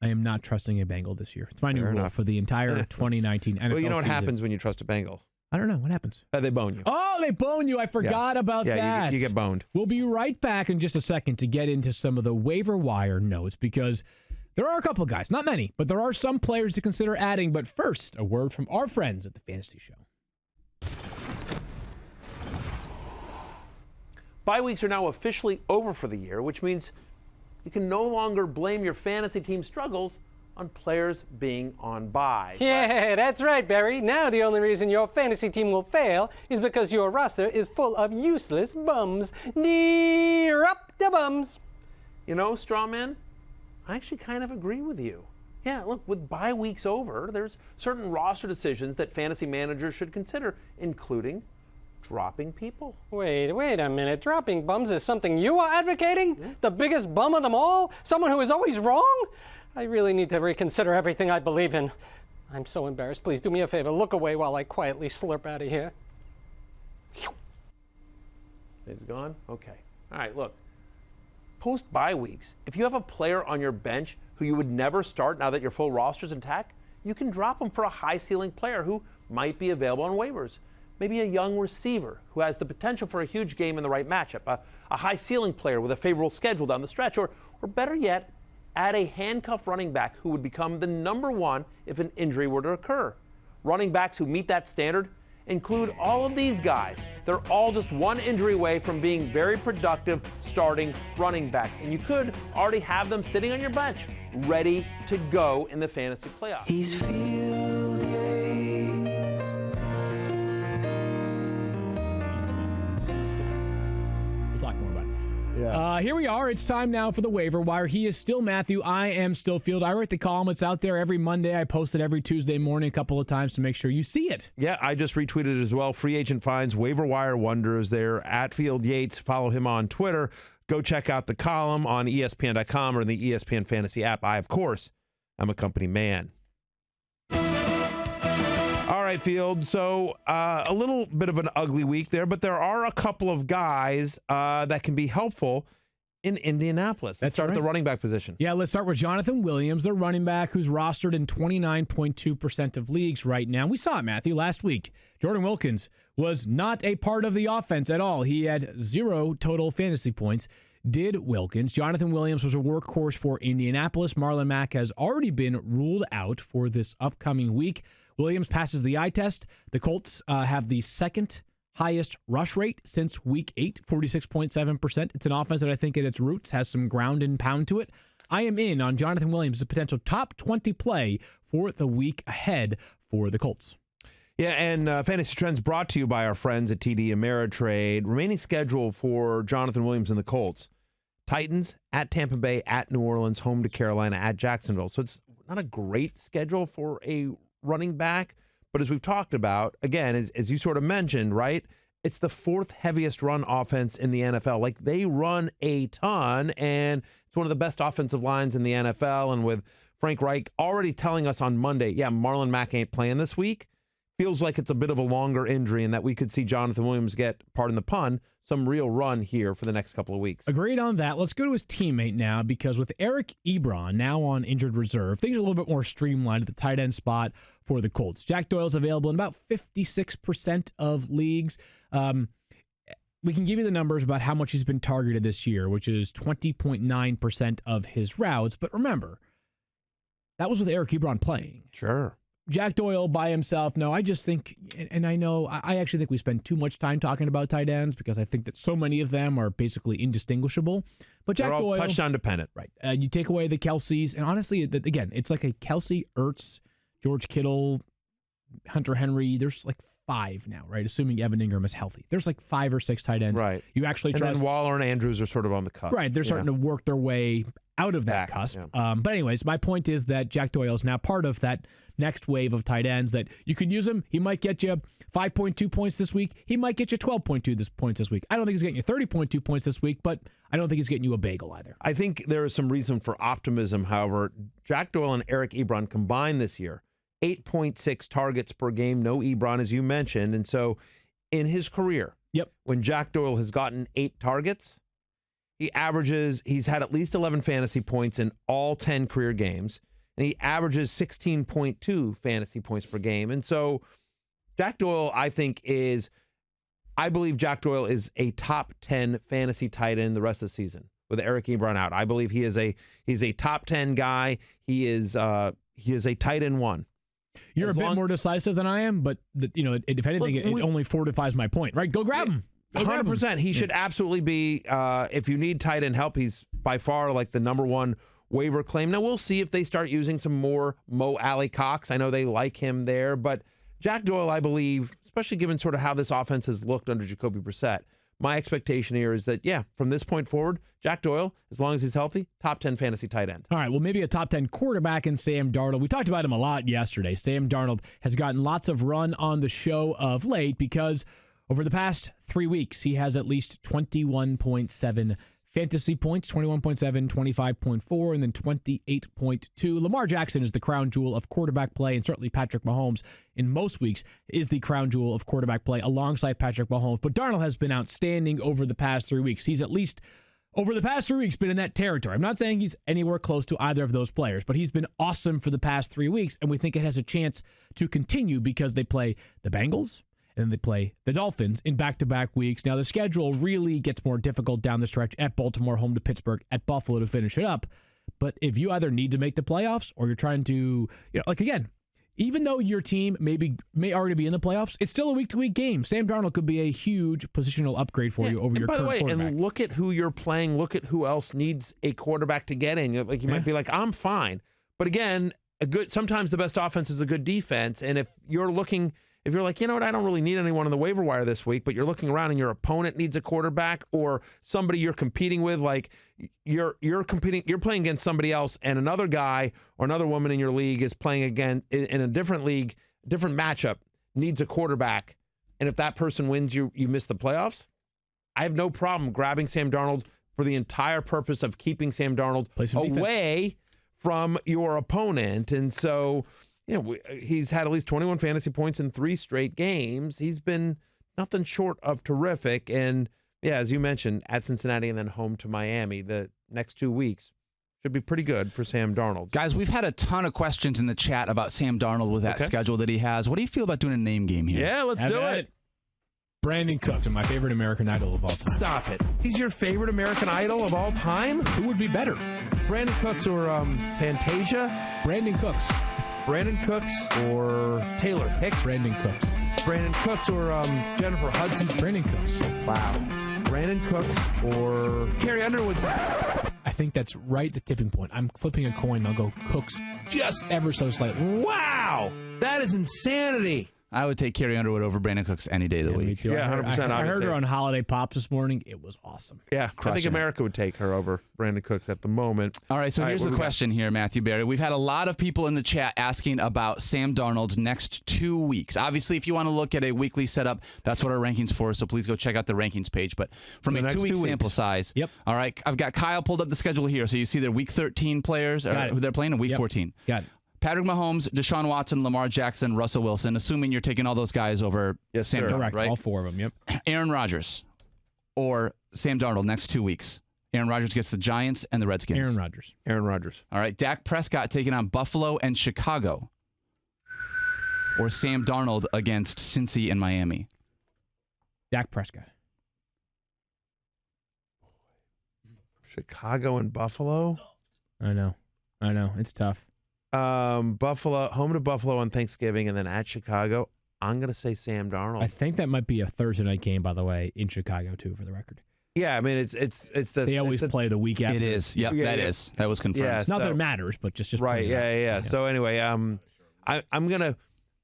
I am not trusting a Bengal this year. It's my new Fair rule enough. for the entire 2019 NFL Well, you know what season. happens when you trust a Bengal? I don't know. What happens? They bone you. Oh, they bone you. I forgot about Yeah, that. you get boned. We'll be right back in just a second to get into some of the waiver wire notes because there are a couple of guys, not many, but there are some players to consider adding. But first, a word from our friends at the Fantasy Show. Bye weeks are now officially over for the year, which means you can no longer blame your fantasy team struggles on players being on bye. Yeah, that's right, Barry. Now the only reason your fantasy team will fail is because your roster is full of useless bums. Near up the bums. You know, Strawman, I actually kind of agree with you. Yeah, look, with bye weeks over, there's certain roster decisions that fantasy managers should consider, including dropping people. Wait a minute. Dropping bums is something you are advocating? The biggest bum of them all? Someone who is always wrong? I really need to reconsider everything I believe in. I'm so embarrassed. Please do me a favor. Look away while I quietly slurp out of here. It's gone? Okay. All right, look. Post bye weeks, if you have a player on your bench who you would never start now that your full roster's intact, you can drop him for a high ceiling player who might be available on waivers. Maybe a young receiver who has the potential for a huge game in the right matchup, a high ceiling player with a favorable schedule down the stretch, or better yet, add a handcuffed running back who would become the number one if an injury were to occur. Running backs who meet that standard include all of these guys. They're all just one injury away from being very productive starting running backs, and you could already have them sitting on your bench, ready to go in the fantasy playoffs. He's Field Yates. We'll talk more about it. Here we are. It's time now for the waiver wire. He is still Matthew. I am still Field. I write the column. It's out there every Monday. I post it every Tuesday morning a couple of times to make sure you see it. Yeah, I just retweeted it as well. Free agent finds, waiver wire wonders there at Field Yates. Follow him on Twitter. Go check out the column on ESPN.com or in the ESPN Fantasy app. I, of course, am a company man. All right, Field. So a little bit of an ugly week there, but there are a couple of guys that can be helpful in Indianapolis. Let's start at the running back position. Yeah, let's start with Jonathan Williams, the running back who's rostered in 29.2% of leagues right now. We saw it, Matthew, last week. Jordan Wilkins was not a part of the offense at all. He had 0 total fantasy points. Did Wilkins. Jonathan Williams was a workhorse for Indianapolis. Marlon Mack has already been ruled out for this upcoming week. Williams passes the eye test. The Colts have the second highest rush rate since week 8, 46.7%. It's an offense that I think at its roots has some ground and pound to it. I am in on Jonathan Williams as a potential top 20 play for the week ahead for the Colts. Yeah, and Fantasy Trends brought to you by our friends at TD Ameritrade. Remaining schedule for Jonathan Williams and the Colts. Titans, at Tampa Bay, at New Orleans, home to Carolina, at Jacksonville. So it's not a great schedule for a running back. But as we've talked about, again, as you sort of mentioned, right, it's the 4th heaviest run offense in the NFL. Like, they run a ton, and it's one of the best offensive lines in the NFL. And with Frank Reich already telling us on Monday, Marlon Mack ain't playing this week. Feels like it's a bit of a longer injury and that we could see Jonathan Williams get, pardon the pun, some real run here for the next couple of weeks. Agreed on that. Let's go to his teammate now, because with Eric Ebron now on injured reserve, things are a little bit more streamlined at the tight end spot for the Colts. Jack Doyle's available in about 56% of leagues. We can give you the numbers about how much he's been targeted this year, which is 20.9% of his routes. But remember, that was with Eric Ebron playing. Sure. Jack Doyle by himself, no, I just think, and I know, I actually think we spend too much time talking about tight ends because I think that so many of them are basically indistinguishable. But Jack They're all Doyle, touchdown dependent. Right. You take away the Kelce's, and honestly, again, it's like a Kelce, Ertz, George Kittle, Hunter Henry. There's like 5 now, right? Assuming Evan Ingram is healthy. There's like 5 or 6 tight ends. Right. You actually trust. And then Waller and Andrews are sort of on the cusp. Right. They're starting to work their way out of that cusp. Yeah. But anyways, my point is that Jack Doyle is now part of that next wave of tight ends that you could use him. He might get you 5.2 points this week. He might get you 12.2 points this week. I don't think he's getting you 30.2 points this week, but I don't think he's getting you a bagel either. I think there is some reason for optimism. However, Jack Doyle and Eric Ebron combined this year, 8.6 targets per game, no Ebron, as you mentioned. And so in his career, when Jack Doyle has gotten 8 targets, he's had at least 11 fantasy points in all 10 career games, and he averages 16.2 fantasy points per game. And so Jack Doyle, I believe Jack Doyle is a top 10 fantasy tight end the rest of the season with Eric Ebron out. I believe he's a top 10 guy. He is a tight end 1. You're a bit more decisive than I am, but if anything, it only fortifies my point. Right? Go grab him. 100%. He should absolutely be. If you need tight end help, he's by far like the number 1 waiver claim. Now we'll see if they start using some more Mo Alley Cox. I know they like him there, but Jack Doyle, I believe, especially given sort of how this offense has looked under Jacoby Brissett, my expectation here is that, from this point forward, Jack Doyle, as long as he's healthy, top 10 fantasy tight end. All right, well, maybe a top 10 quarterback in Sam Darnold. We talked about him a lot yesterday. Sam Darnold has gotten lots of run on the show of late because over the past 3 weeks, he has at least 21.7 fantasy points, 21.7, 25.4, and then 28.2. Lamar Jackson is the crown jewel of quarterback play, and certainly Patrick Mahomes in most weeks is the crown jewel of quarterback play alongside Patrick Mahomes. But Darnold has been outstanding over the past 3 weeks. He's at least, over the past 3 weeks, been in that territory. I'm not saying he's anywhere close to either of those players, but he's been awesome for the past 3 weeks, and we think it has a chance to continue because they play the Bengals, and then they play the Dolphins in back-to-back weeks. Now, the schedule really gets more difficult down the stretch at Baltimore, home to Pittsburgh, at Buffalo to finish it up. But if you either need to make the playoffs or you're trying to, again, even though your team may already be in the playoffs, it's still a week-to-week game. Sam Darnold could be a huge positional upgrade for you over your current quarterback. By the way, and look at who you're playing. Look at who else needs a quarterback to get in. Like you might be like, I'm fine. But again, sometimes the best offense is a good defense. And if you're like, I don't really need anyone on the waiver wire this week, but you're looking around and your opponent needs a quarterback or somebody you're competing with, like you're playing against somebody else and another guy or another woman in your league is playing again in a different league, different matchup, needs a quarterback. And if that person wins, you miss the playoffs. I have no problem grabbing Sam Darnold for the entire purpose of keeping Sam Darnold away from your opponent. And so, he's had at least 21 fantasy points in 3 straight games. He's been nothing short of terrific. And, as you mentioned, at Cincinnati and then home to Miami, the next 2 weeks should be pretty good for Sam Darnold. Guys, we've had a ton of questions in the chat about Sam Darnold with that schedule that he has. What do you feel about doing a name game here? Yeah, let's do it. Brandon Cooks, my favorite American Idol of all time. Stop it. He's your favorite American Idol of all time? Who would be better? Brandon Cooks or Fantasia? Brandon Cooks. Brandon Cooks or Taylor Hicks? Brandon Cooks. Brandon Cooks or Jennifer Hudson? Brandon Cooks. Wow. Brandon Cooks or Carrie Underwood? I think that's right the tipping point. I'm flipping a coin. I'll go Cooks just ever so slightly. Wow. That is insanity. I would take Carrie Underwood over Brandon Cooks any day of the Me week. too. Yeah, 100%, I heard obviously. her on Holiday Pops this morning. It was awesome. Yeah, I think Crushing it. America would take her over Brandon Cooks at the moment. All right, so here's what the do we got? question here, Matthew Berry. We've had a lot of people in the chat asking about Sam Darnold's next 2 weeks. Obviously, if you want to look at a weekly setup, that's what our rankings for, so please go check out the rankings page. But from The a next 2-week 2 weeks. sample size, Yep. all right, I've got Kyle pulled up the schedule here, so you see their Week 13 players, Got it. who they're playing in Week Yep. 14. Got it. Patrick Mahomes, Deshaun Watson, Lamar Jackson, Russell Wilson, assuming you're taking all those guys over Yes, Sam sir. Darnold, Correct. right? All 4 of them. Yep. Aaron Rodgers or Sam Darnold next 2 weeks. Aaron Rodgers gets the Giants and the Redskins. Aaron Rodgers. Aaron Rodgers. All right, Dak Prescott taking on Buffalo and Chicago. Or Sam Darnold against Cincy and Miami. Dak Prescott. Chicago and Buffalo. I know. It's tough. Buffalo, home to Buffalo on Thanksgiving, and then at Chicago. I'm gonna say Sam Darnold. I think that might be a Thursday night game, by the way, in Chicago too, for the record. Yeah, I mean it's the They always it's the- play the week after. It is. Yep, Yeah, that yeah. is. That was confirmed. Yeah, Not that so- it matters, but just right. point it out. Yeah. So anyway, I'm gonna.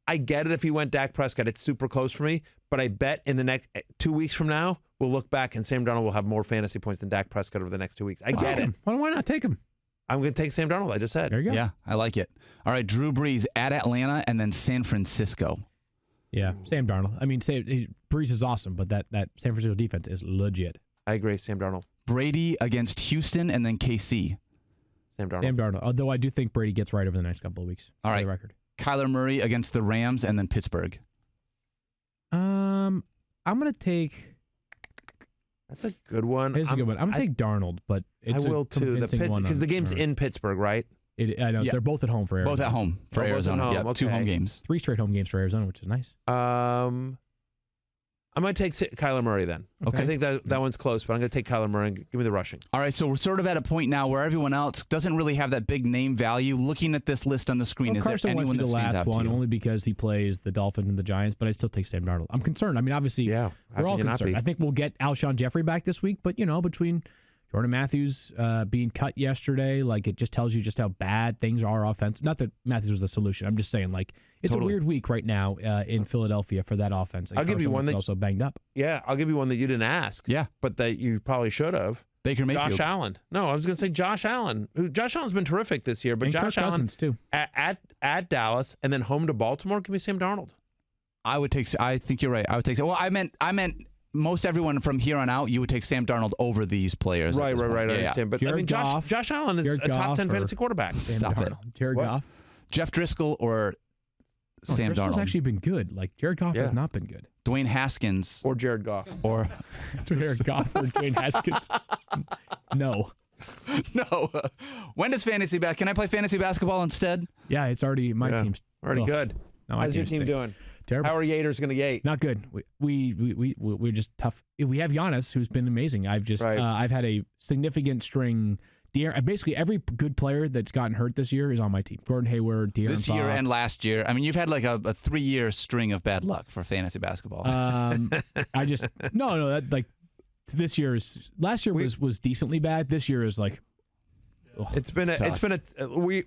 I get it if he went Dak Prescott. It's super close for me, but I bet in the next 2 weeks from now we'll look back and Sam Darnold will have more fantasy points than Dak Prescott over the next 2 weeks. I get it. Why not take him? I'm gonna take Sam Darnold. I just said. There you go. Yeah, I like it. All right, Drew Brees at Atlanta and then San Francisco. Yeah, Sam Darnold. I mean, Breeze is awesome, but that San Francisco defense is legit. I agree. Sam Darnold. Brady against Houston and then KC. Sam Darnold. Sam Darnold. Although I do think Brady gets right over the next couple of weeks. All for right. the record. Kyler Murray against the Rams and then Pittsburgh. I'm gonna take. That's a good one. Here's a good one. I'm gonna take Darnold, but it's I will a too. convincing one Because the on- game's or- in Pittsburgh, right? I know Yeah. they're both at home for Arizona. Both at home for Oh, both at Arizona. home, Yep, 2 okay. home games. 3 straight home games for Arizona, which is nice. I might take Kyler Murray then. Okay. I think that one's close, but I'm going to take Kyler Murray and give me the rushing. All right, so we're sort of at a point now where everyone else doesn't really have that big name value. Looking at this list on the screen, Well, is there Carson Wentz anyone would be that the stands last out to one you? only because he plays the Dolphins and the Giants, but I still take Sam Darnold. I'm concerned. I mean, obviously, Yeah, how we're all can you not concerned. be? I think we'll get Alshon Jeffrey back this week, but between Jordan Matthews being cut yesterday, it just tells you just how bad things are offense. Not that Matthews was the solution. I'm just saying, it's Totally. a weird week right now in Philadelphia for that offense. And I'll give you Carson one Wentz is that- also banged up. Yeah, I'll give you one that you didn't ask. Yeah. But that you probably should have. Baker Mayfield. Josh Allen. No, I was going to say Josh Allen. Josh Allen's been terrific this year, but And Josh Kirk Allen Cousins, too. at Dallas and then home to Baltimore. Give me Sam Darnold. I think you're right. I would take. Well, I meant most everyone from here on out. You would take Sam Darnold over these players. at Right. this point. I Yeah, yeah. understand. But I Jared mean, Goff. Josh Allen is Jared a top Goff 10 or- fantasy quarterback. Sam Stop it. Darnold. Jared What? Goff. Jeff Driscoll or Sam Driscoll's Darnold. actually been good. Jared Goff has Yeah. not been good. Dwayne Haskins Or Jared Goff. or Jared Goff or Dwayne Haskins. No. no. When does fantasy Can I play fantasy basketball instead? Yeah, it's already my Yeah. team's Already ugh. good. No, my How's your team's team stink. doing? Terrible. How are Yaters going to Yate? Not good. We're just tough. We have Giannis, who's been amazing. I've had a significant string. Basically, every good player that's gotten hurt this year is on my team. Gordon Hayward, De'Aaron This year Fox. and last year. I mean, you've had a 3-year string of bad luck for fantasy basketball. I just no. This year is last year was decently bad. This year is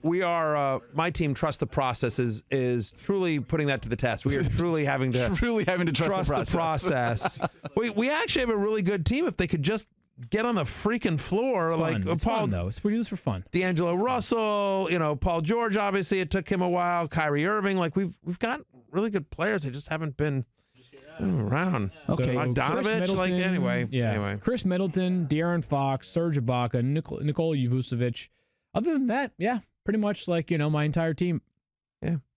we are my team trust the process is truly putting that to the test. We are truly having to Truly having to trust the process. we actually have a really good team if they could just get on the freaking floor fun. It's Paul fun, though. It's we do this for fun. D'Angelo Russell, Paul George, obviously it took him a while, Kyrie Irving, we've got really good players. They just haven't been around. Okay. So Bogdanovich, Chris Middleton, anyway. Chris Middleton, De'Aaron Fox, Serge Ibaka, Nikola Vucevic. Other than that, yeah, pretty much my entire team.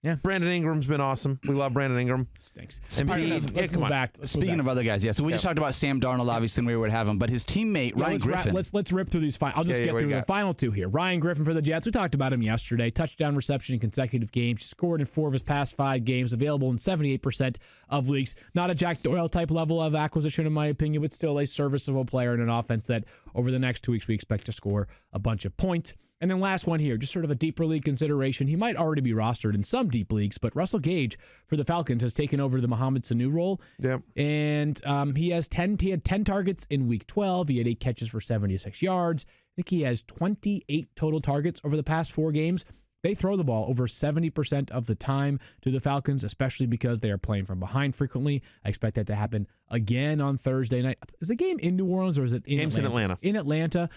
Yeah. Brandon Ingram's been awesome. We love Brandon Ingram. Stinks. And All right, Pete, let's come move on. back. Speaking of other guys, so we just talked about Sam Darnold, obviously, and we would have him, but his teammate, Ryan Griffin. Let's rip through these. I'll just get what through you the got? final two here. Ryan Griffin for the Jets. We talked about him yesterday. Touchdown reception in consecutive games. Scored in 4 of his past 5 games. Available in 78% of leagues. Not a Jack Doyle type level of acquisition, in my opinion, but still a serviceable player in an offense that over the next 2 weeks we expect to score a bunch of points. And then last one here, just sort of a deeper league consideration. He might already be rostered in some deep leagues, but Russell Gage for the Falcons has taken over the Mohamed Sanu role. Yep. And he had 10 targets in week 12. He had 8 catches for 76 yards. I think he has 28 total targets over the past 4 games. They throw the ball over 70% of the time to the Falcons, especially because they are playing from behind frequently. I expect that to happen again on Thursday night. Is the game in New Orleans or is it in Game's Atlanta? In Atlanta.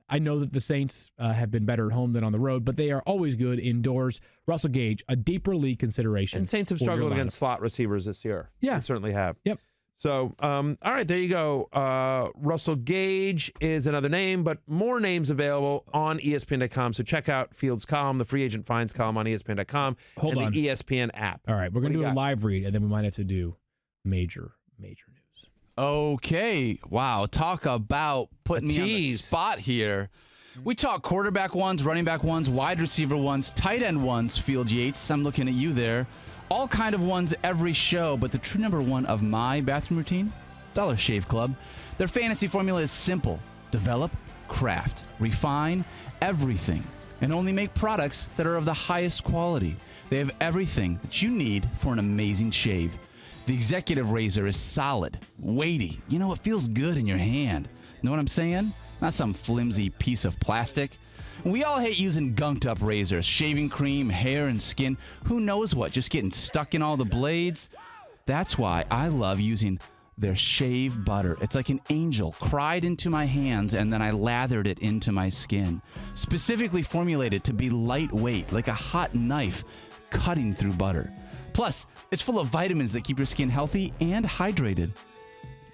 I know that the Saints have been better at home than on the road, but they are always good indoors. Russell Gage, a deeper league consideration. And Saints have struggled against slot receivers this year. Yeah. They certainly have. Yep. So, all right, there you go. Russell Gage is another name, but more names available on ESPN.com. So check out Field's column, the free agent finds column on ESPN.com, Hold on. the ESPN app. All right, we're going to do a live read, and then we might have to do major news. Okay. Wow. Talk about putting me on the spot here. We talk quarterback ones, running back ones, wide receiver ones, tight end ones, Field Yates. I'm looking at you there. All kind of ones every show, but the true number one of my bathroom routine, Dollar Shave Club. Their fantasy formula is simple. Develop, craft, refine, everything, and only make products that are of the highest quality. They have everything that you need for an amazing shave. The executive razor is solid, weighty. You know, it feels good in your hand. Know what I'm saying? Not some flimsy piece of plastic. We all hate using gunked up razors, shaving cream, hair, and skin. Who knows what? Just getting stuck in all the blades. That's why I love using their shave butter. It's like an angel cried into my hands, and then I lathered it into my skin. Specifically formulated to be lightweight, like a hot knife cutting through butter. Plus, it's full of vitamins that keep your skin healthy and hydrated.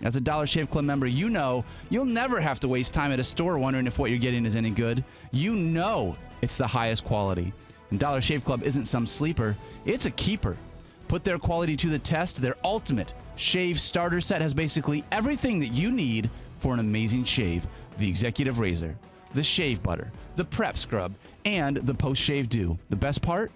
As a Dollar Shave Club member, you know you'll never have to waste time at a store wondering if what you're getting is any good. You know it's the highest quality. And Dollar Shave Club isn't some sleeper, it's a keeper. Put their quality to the test. Their ultimate shave starter set has basically everything that you need for an amazing shave. The executive razor, the shave butter, the prep scrub, and the post-shave dew. The best part?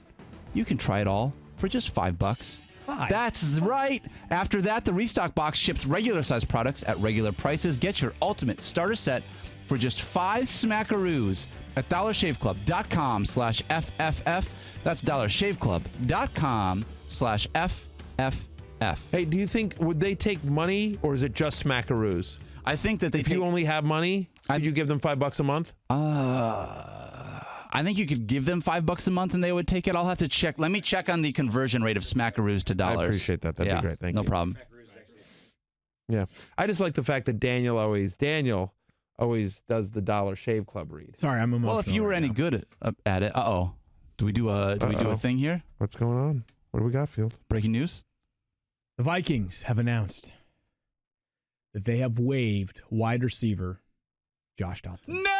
You can try it all for just $5. That's right. After that, the Restock Box ships regular size products at regular prices. Get your ultimate starter set for just 5 smackaroos at dollarshaveclub.com/FFF. That's dollarshaveclub.com/FFF. Hey, do you think, would they take money or is it just smackaroos? I think that if you only have money, could you give them $5 a month? I think you could give them $5 a month and they would take it. I'll have to check. Let me check on the conversion rate of smackaroos to dollars. I appreciate that. That'd be great. Thank you. No problem. Yeah. I just like the fact that Daniel always does the Dollar Shave Club read. Sorry, I'm emotional. Well, if you were any good at it. Do we do a thing here? What's going on? What do we got, Field? Breaking news? The Vikings have announced that they have waived wide receiver Josh Dotson. No!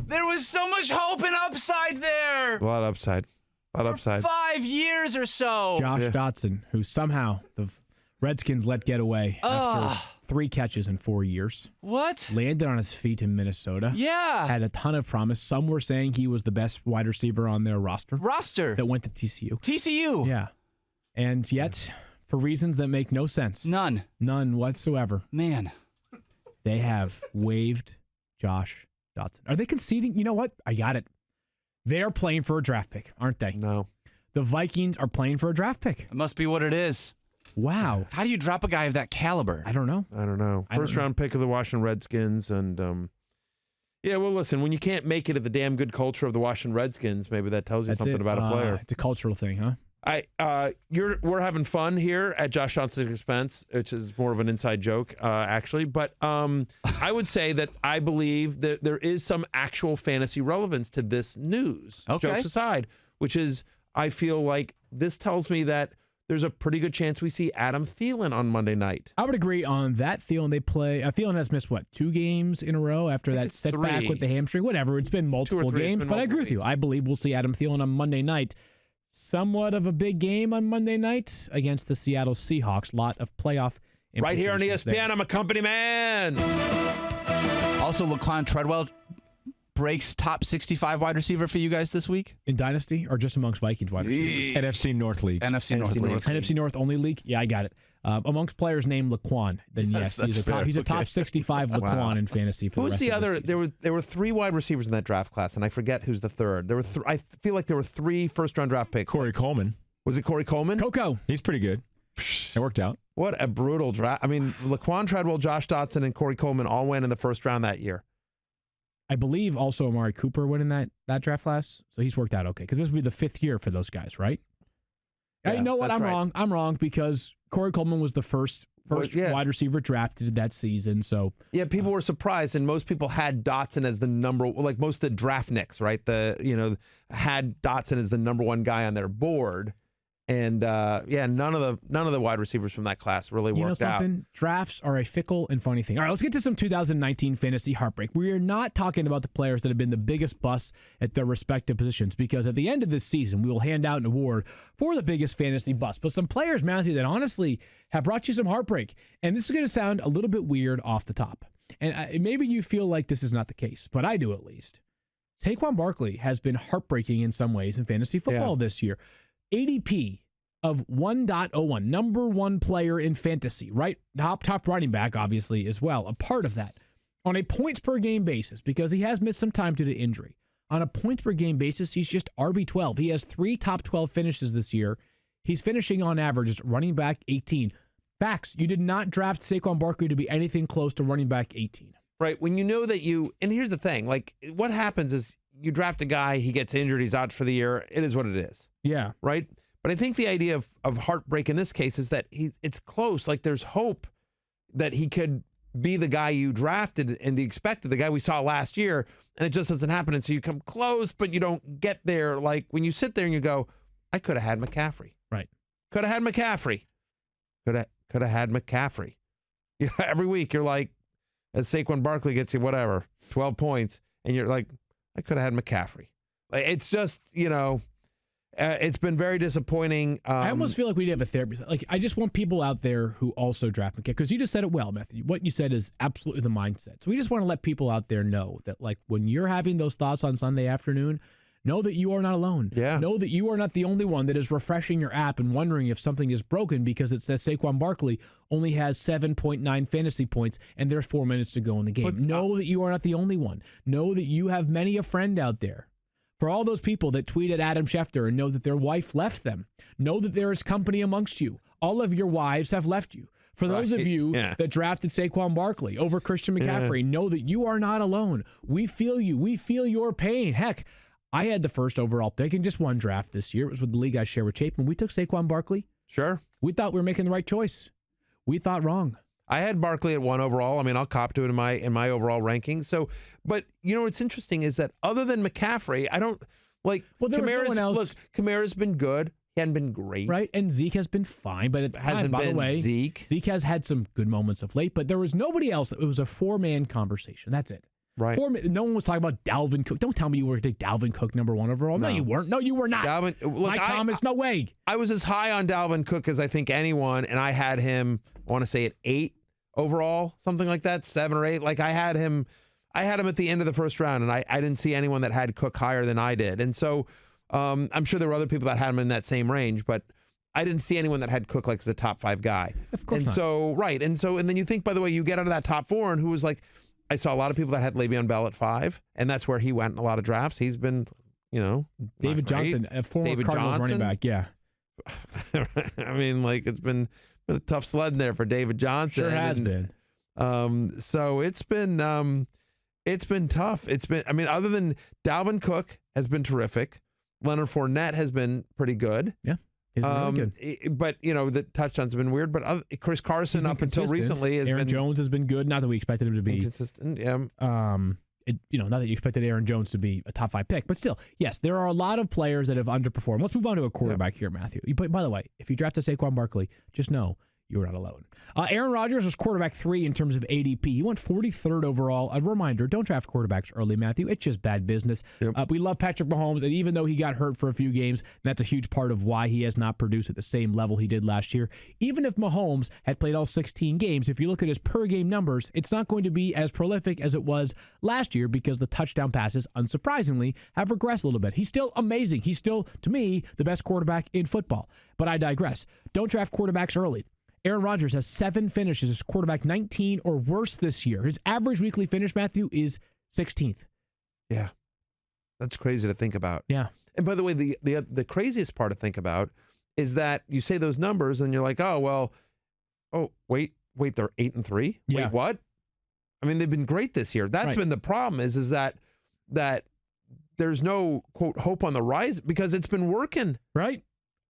There was so much hope and upside there. A lot of upside. For 5 years or so. Josh Dotson, who somehow the Redskins let get away after 3 catches in 4 years. What? Landed on his feet in Minnesota. Yeah. Had a ton of promise. Some were saying he was the best wide receiver on their roster. That went to TCU. TCU. Yeah. And yet, for reasons that make no sense. None whatsoever. Man. They have waived Josh Dotson. Are they conceding? You know what? I got it. They are playing for a draft pick, aren't they? No. The Vikings are playing for a draft pick. It must be what it is. Wow. How do you drop a guy of that caliber? I don't know. First round pick of the Washington Redskins. And, yeah, well, listen, when you can't make it at the damn good culture of the Washington Redskins, maybe that tells you something about a player. It's a cultural thing, huh? We're having fun here at Josh Johnson's expense, which is more of an inside joke, actually. But I would say that I believe that there is some actual fantasy relevance to this news. Okay. Jokes aside, which is I feel like this tells me that there's a pretty good chance we see Adam Thielen on Monday night. I would agree on that. Thielen has missed, 2 games in a row after that setback with the hamstring? Whatever. It's been multiple games, but I agree with you. I believe we'll see Adam Thielen on Monday night. Somewhat of a big game on Monday night against the Seattle Seahawks. Lot of playoff implications. Right here on ESPN, there. I'm a company man. Also, Laquan Treadwell breaks top 65 wide receiver for you guys this week? In Dynasty or just amongst Vikings wide receivers? NFC North leagues. NFC North leagues. NFC North only league? Yeah, I got it. Amongst players named Laquan, then yes, he's a top 65 Laquan in fantasy. For Who's the other? There were 3 wide receivers in that draft class, and I forget who's the third. There were I feel like there were 3 first-round draft picks. Corey Coleman. Was it Corey Coleman? Coco. He's pretty good. It worked out. What a brutal draft. I mean, Laquan Treadwell, Josh Dotson, and Corey Coleman all went in the first round that year. I believe also Amari Cooper went in that draft class, so he's worked out okay because this will be the 5th year for those guys, right? Yeah, You know what? that's I'm right. wrong. I'm wrong because Corey Coleman was the first yeah. wide receiver drafted that season. So Yeah, people were surprised, and most people had Dotson as the like most of the draftniks, right? Had Dotson as the number one guy on their board, and none of the wide receivers from that class really you know worked out. something? Drafts are a fickle and funny thing. All right, let's get to some 2019 fantasy heartbreak. We are not talking about the players that have been the biggest busts at their respective positions because at the end of this season, we will hand out an award for the biggest fantasy bust. But some players, Matthew, that honestly have brought you some heartbreak. And this is going to sound a little bit weird off the top. And maybe you feel like this is not the case, but I do at least. Saquon Barkley has been heartbreaking in some ways in fantasy football this year. ADP of 1.01, number one player in fantasy, right? Top running back, obviously, as well, a part of that. On a points per game basis, because he has missed some time due to injury. On a points per game basis, he's just RB12. He has 3 top 12 finishes this year. He's finishing on average as running back 18. Facts, you did not draft Saquon Barkley to be anything close to running back 18. Right. When you know that and here's the thing, like what happens is you draft a guy, he gets injured, he's out for the year. It is what it is. Yeah. Right. But I think the idea of heartbreak in this case is that it's close. Like there's hope that he could be the guy you drafted and the guy we saw last year, and it just doesn't happen. And so you come close, but you don't get there. Like when you sit there and you go, I could have had McCaffrey. Right. Could have had McCaffrey. Could have had McCaffrey. You know, every week you're like, as Saquon Barkley gets you whatever, 12 points, and you're like, I could have had McCaffrey. Like it's just, it's been very disappointing. I almost feel like we need to have a therapy. Like I just want people out there who also draft McCaffrey, because you just said it well, Matthew. What you said is absolutely the mindset. So we just want to let people out there know that, like, when you're having those thoughts on Sunday afternoon, know that you are not alone. Yeah. Know that you are not the only one that is refreshing your app and wondering if something is broken because it says Saquon Barkley only has 7.9 fantasy points and there's 4 minutes to go in the game. Know that you are not the only one. Know that you have many a friend out there. For all those people that tweet at Adam Schefter and know that their wife left them, know that there is company amongst you. All of your wives have left you. For those of you that drafted Saquon Barkley over Christian McCaffrey, know that you are not alone. We feel you. We feel your pain. Heck, I had the first overall pick in just one draft this year. It was with the league I share with Chapin. We took Saquon Barkley. Sure. We thought we were making the right choice. We thought wrong. I had Barkley at 1 overall. I mean, I'll cop to it in my overall ranking. So, but what's interesting is that other than McCaffrey, I don't like. Well, there was no one else. Look, Kamara's been good. He hadn't been great, right? And Zeke has been fine, but it hasn't been by the way, Zeke. Zeke has had some good moments of late, but there was nobody else. It was a 4-man conversation. That's it. Right. No one was talking about Dalvin Cook. Don't tell me you were going to take Dalvin Cook number 1 overall. No, you weren't. No, you were not. Mike Thomas, no way. I was as high on Dalvin Cook as I think anyone, and I had him, I want to say at 8 overall, something like that, 7 or 8. Like I had him at the end of the first round, and I didn't see anyone that had Cook higher than I did. And so I'm sure there were other people that had him in that same range, but I didn't see anyone that had Cook like as a top 5 guy. Of course not. So, right. And then you think, by the way, you get out of that top 4, and who was like, I saw a lot of people that had Le'Veon Bell at 5, and that's where he went in a lot of drafts. He's been, David Johnson, a former Cardinals running back. Yeah. I mean, like it's been a tough sled there for David Johnson. Sure has been. So it's been tough. Other than Dalvin Cook has been terrific. Leonard Fournette has been pretty good. Yeah. He's really good. But, the touchdowns have been weird. But Chris Carson up until recently has Aaron Jones has been good. Not that we expected him to be consistent. Yeah. Not that you expected Aaron Jones to be a top 5 pick, but still, yes, there are a lot of players that have underperformed. Let's move on to a quarterback here, Matthew. By the way, if you drafted Saquon Barkley, just know you're not alone. Aaron Rodgers was quarterback 3 in terms of ADP. He went 43rd overall. A reminder, don't draft quarterbacks early, Matthew. It's just bad business. Yep. We love Patrick Mahomes, and even though he got hurt for a few games, and that's a huge part of why he has not produced at the same level he did last year. Even if Mahomes had played all 16 games, if you look at his per-game numbers, it's not going to be as prolific as it was last year because the touchdown passes, unsurprisingly, have regressed a little bit. He's still amazing. He's still, to me, the best quarterback in football. But I digress. Don't draft quarterbacks early. Aaron Rodgers has 7 finishes as quarterback 19 or worse this year. His average weekly finish, Matthew, is 16th. Yeah. That's crazy to think about. Yeah. And by the way, the craziest part to think about is that you say those numbers and you're like, wait, they're 8-3? Yeah. Wait, what? I mean, they've been great this year. That's been the problem is that that there's no, quote, hope on the rise because it's been working. Right?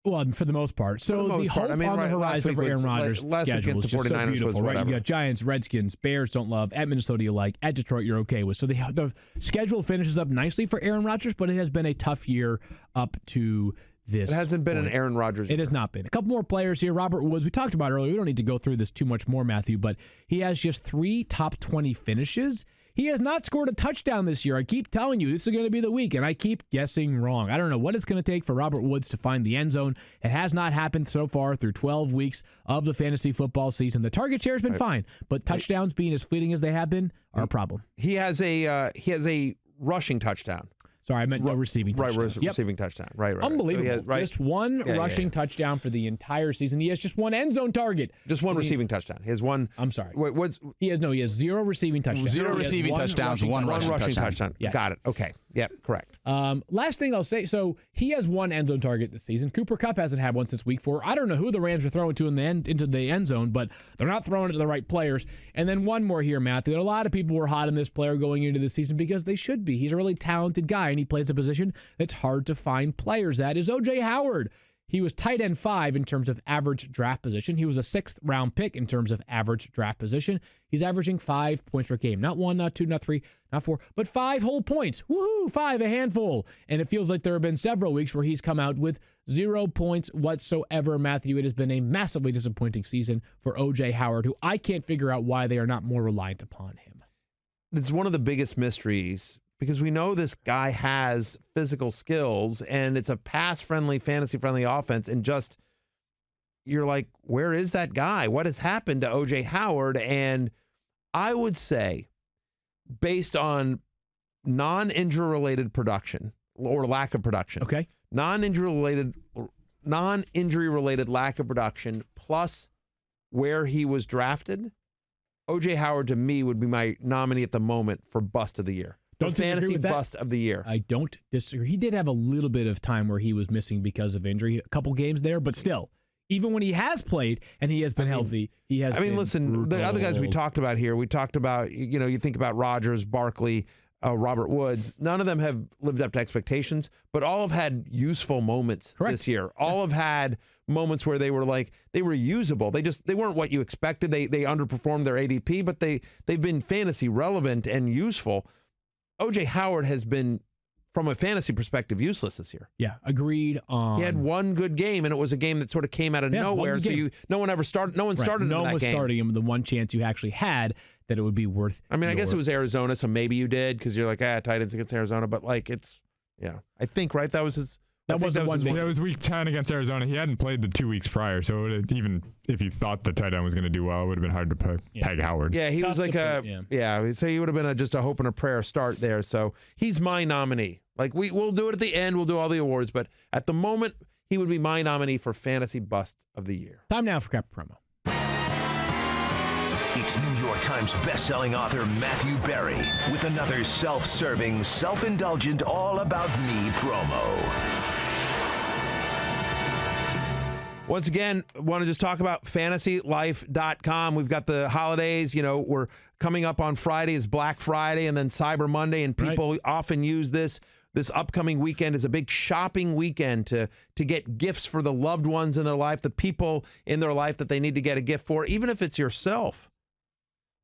Well, for the most part. So the hope on the horizon for Aaron Rodgers' schedule is just so beautiful, right? You got Giants, Redskins, Bears don't love. At Minnesota you like. At Detroit you're okay with. So the schedule finishes up nicely for Aaron Rodgers, but it has been a tough year up to this. It hasn't been point. an Aaron Rodgers year. It has not been. A couple more players here. Robert Woods, we talked about earlier. We don't need to go through this too much more, Matthew, but he has just 3 top 20 finishes. He has not scored a touchdown this year. I keep telling you, this is going to be the week, and I keep guessing wrong. I don't know what it's going to take for Robert Woods to find the end zone. It has not happened so far through 12 weeks of the fantasy football season. The target share has been fine, but touchdowns being as fleeting as they have been are a problem. He has a rushing touchdown. Sorry, I meant no receiving touchdowns. Receiving touchdown. Right. Unbelievable. So just one rushing touchdown for the entire season. He has just one end zone target. Just one receiving touchdown. He has one. I'm sorry. What's he has 0 receiving touchdowns. 0 receiving touchdowns, one rushing touchdown. Yes. Got it. Okay. Yep, correct. Last thing I'll say, so he has one end zone target this season. Cooper Kupp hasn't had one since week 4. I don't know who the Rams are throwing to into the end zone, but they're not throwing it to the right players. And then one more here, Matthew. A lot of people were hot on this player going into the season because they should be. He's a really talented guy, and he plays a position that's hard to find players at, is O.J. Howard. He was tight end 5 in terms of average draft position. He was a 6th round pick in terms of average draft position. He's averaging 5 points per game. Not 1, not 2, not 3, not 4, but 5 whole points. Woohoo, 5, a handful. And it feels like there have been several weeks where he's come out with 0 points whatsoever. Matthew, it has been a massively disappointing season for O.J. Howard, who I can't figure out why they are not more reliant upon him. It's one of the biggest mysteries because we know this guy has physical skills and it's a pass-friendly, fantasy-friendly offense. And just, you're like, where is that guy? What has happened to O.J. Howard? And I would say, based on non-injury-related production or lack of production, okay, non-injury-related lack of production, plus where he was drafted, O.J. Howard to me would be my nominee at the moment for bust of the year. Don't fantasy bust of the year. I don't disagree. He did have a little bit of time where he was missing because of injury, a couple games there, but still, even when he has played and he has been healthy, he has been listen, brutal. The other guys we talked about here, you think about Rodgers, Barkley, Robert Woods. None of them have lived up to expectations, but all have had useful moments this year. All have had moments where they were usable. They weren't what you expected. They underperformed their ADP, but they've been fantasy relevant and useful. O.J. Howard has been, from a fantasy perspective, useless this year. Yeah, agreed. He had one good game, and it was a game that sort of came out of nowhere. So no one started him in that game. No one was starting him. The one chance you actually had that it would be worth. I mean, I guess it was Arizona, so maybe you did because you're like, tight ends against Arizona. But I think that was his. That was the one. It was week 10 against Arizona. He hadn't played the 2 weeks prior, so even if you thought the tight end was going to do well, it would have been hard to peg Howard. Yeah, he was like so he would have been just a hope and a prayer start there. So he's my nominee. We'll do it at the end. We'll do all the awards, but at the moment, he would be my nominee for fantasy bust of the year. Time now for Crap Promo. It's New York Times bestselling author Matthew Berry with another self-serving, self-indulgent, all-about-me promo. Once again, want to just talk about fantasylife.com. We've got the holidays. We're coming up on Friday is Black Friday and then Cyber Monday, and people often use this upcoming weekend as a big shopping weekend to get gifts for the loved ones in their life, the people in their life that they need to get a gift for, even if it's yourself.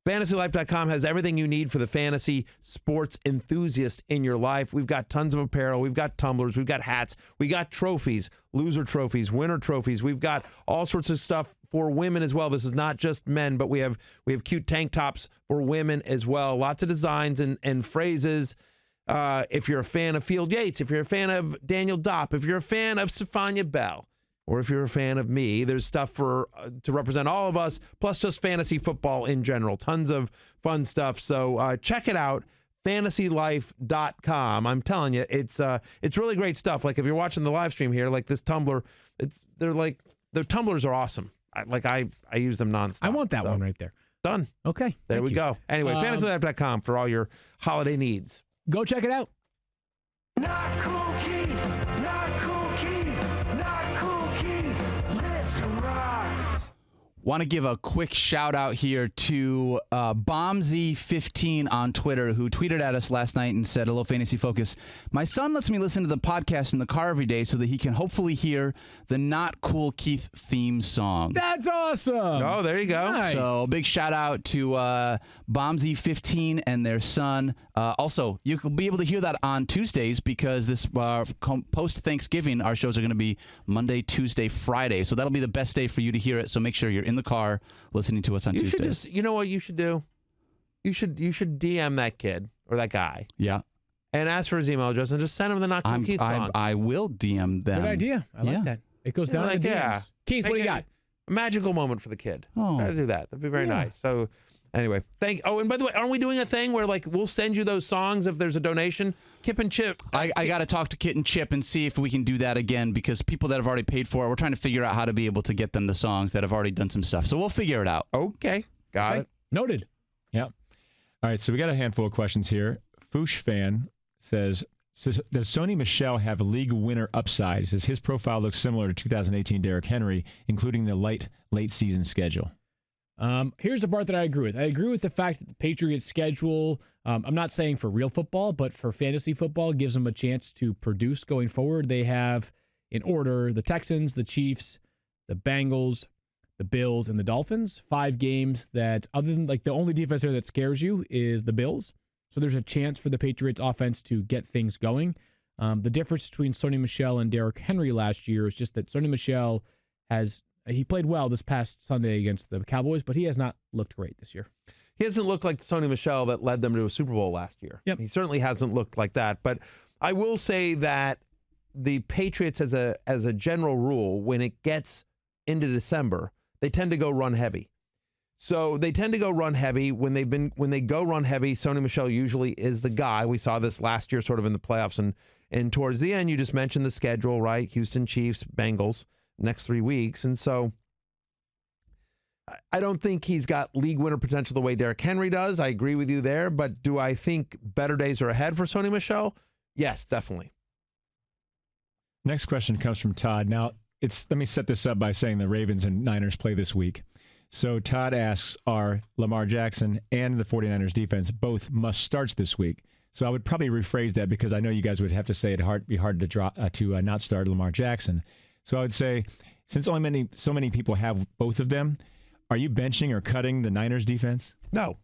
FantasyLife.com has everything you need for the fantasy sports enthusiast in your life. We've got tons of apparel. We've got tumblers. We've got hats. We got trophies, loser trophies, winner trophies. We've got all sorts of stuff for women as well. This is not just men, but we have cute tank tops for women as well. Lots of designs and phrases. If you're a fan of Field Yates, if you're a fan of Daniel Dopp, if you're a fan of Stephania Bell, or if you're a fan of me, there's stuff to represent all of us, plus just fantasy football in general. Tons of fun stuff. So check it out, fantasylife.com. I'm telling you, it's really great stuff. If you're watching the live stream here, this tumbler, the tumblers are awesome. I use them nonstop. I want that one right there. Done. Okay. There we go. Anyway, fantasylife.com for all your holiday needs. Go check it out. Not cool, Keith. Not cool, Keith. Not cool, Keith. Live to rise. Want to give a quick shout out here to Bombsy15 on Twitter, who tweeted at us last night and said, "Hello, Fantasy Focus. My son lets me listen to the podcast in the car every day so that he can hopefully hear the Not Cool Keith theme song." That's awesome. Oh, there you go. Nice. So big shout out to Bombsy15 and their son. Also, you will be able to hear that on Tuesdays because this post-Thanksgiving, our shows are going to be Monday, Tuesday, Friday. So that'll be the best day for you to hear it. So make sure you're in the car listening to us on Tuesdays. You know what you should do? You should DM that kid or that guy. Yeah. And ask for his email address and just send him the Not Cool Keith song. I will DM them. Good idea. I like that. It goes down to the DMs. Keith, what do you got? A magical moment for the kid. Oh. Try to do that. That'd be very nice. So anyway, and by the way, aren't we doing a thing where like we'll send you those songs if there's a donation? Kip and Chip. I got to talk to Kit and Chip and see if we can do that again because people that have already paid for it, we're trying to figure out how to be able to get them the songs that have already done some stuff. So we'll figure it out. Okay. Got it. Noted. Yeah. All right, so we got a handful of questions here. Foosh fan says, does Sony Michel have league winner upside? He says his profile looks similar to 2018 Derrick Henry, including the late season schedule. Here's the part that I agree with. I agree with the fact that the Patriots schedule, I'm not saying for real football, but for fantasy football, gives them a chance to produce going forward. They have, in order, the Texans, the Chiefs, the Bengals, the Bills, and the Dolphins. 5 games that, other than like the only defense there that scares you is the Bills. So there's a chance for the Patriots offense to get things going. The difference between Sony Michel and Derrick Henry last year is just that Sony Michel he played well this past Sunday against the Cowboys, but he has not looked great this year. He hasn't looked like the Sony Michel that led them to a Super Bowl last year. Yep. He certainly hasn't looked like that. But I will say that the Patriots, as a general rule, when it gets into December, they tend to go run heavy. So they tend to go run heavy. When they go run heavy, Sony Michel usually is the guy. We saw this last year sort of in the playoffs. And towards the end, you just mentioned the schedule, right? Houston Chiefs, Bengals, next 3 weeks. And so I don't think he's got league winner potential the way Derrick Henry does. I agree with you there. But do I think better days are ahead for Sony Michel? Yes, definitely. Next question comes from Todd. Now, let me set this up by saying the Ravens and Niners play this week. So Todd asks, are Lamar Jackson and the 49ers defense both must starts this week? So I would probably rephrase that because I know you guys would have to say it'd be hard to not start Lamar Jackson. So I would say, since so many people have both of them, are you benching or cutting the Niners defense? No.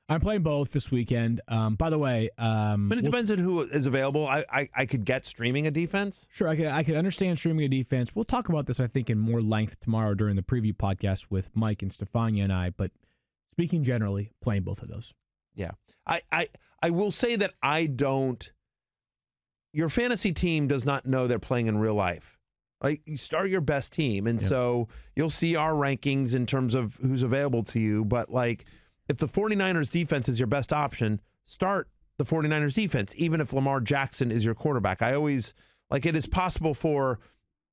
I'm playing both this weekend. By the way, but it depends on who is available. I could get streaming a defense. Sure, I could understand streaming a defense. We'll talk about this, I think, in more length tomorrow during the preview podcast with Mike and Stefania and I. But speaking generally, playing both of those. Yeah, I will say that I don't. Your fantasy team does not know they're playing in real life. Right? You start your best team, and so you'll see our rankings in terms of who's available to you. But like, if the 49ers defense is your best option, start the 49ers defense, even if Lamar Jackson is your quarterback. I always it is possible for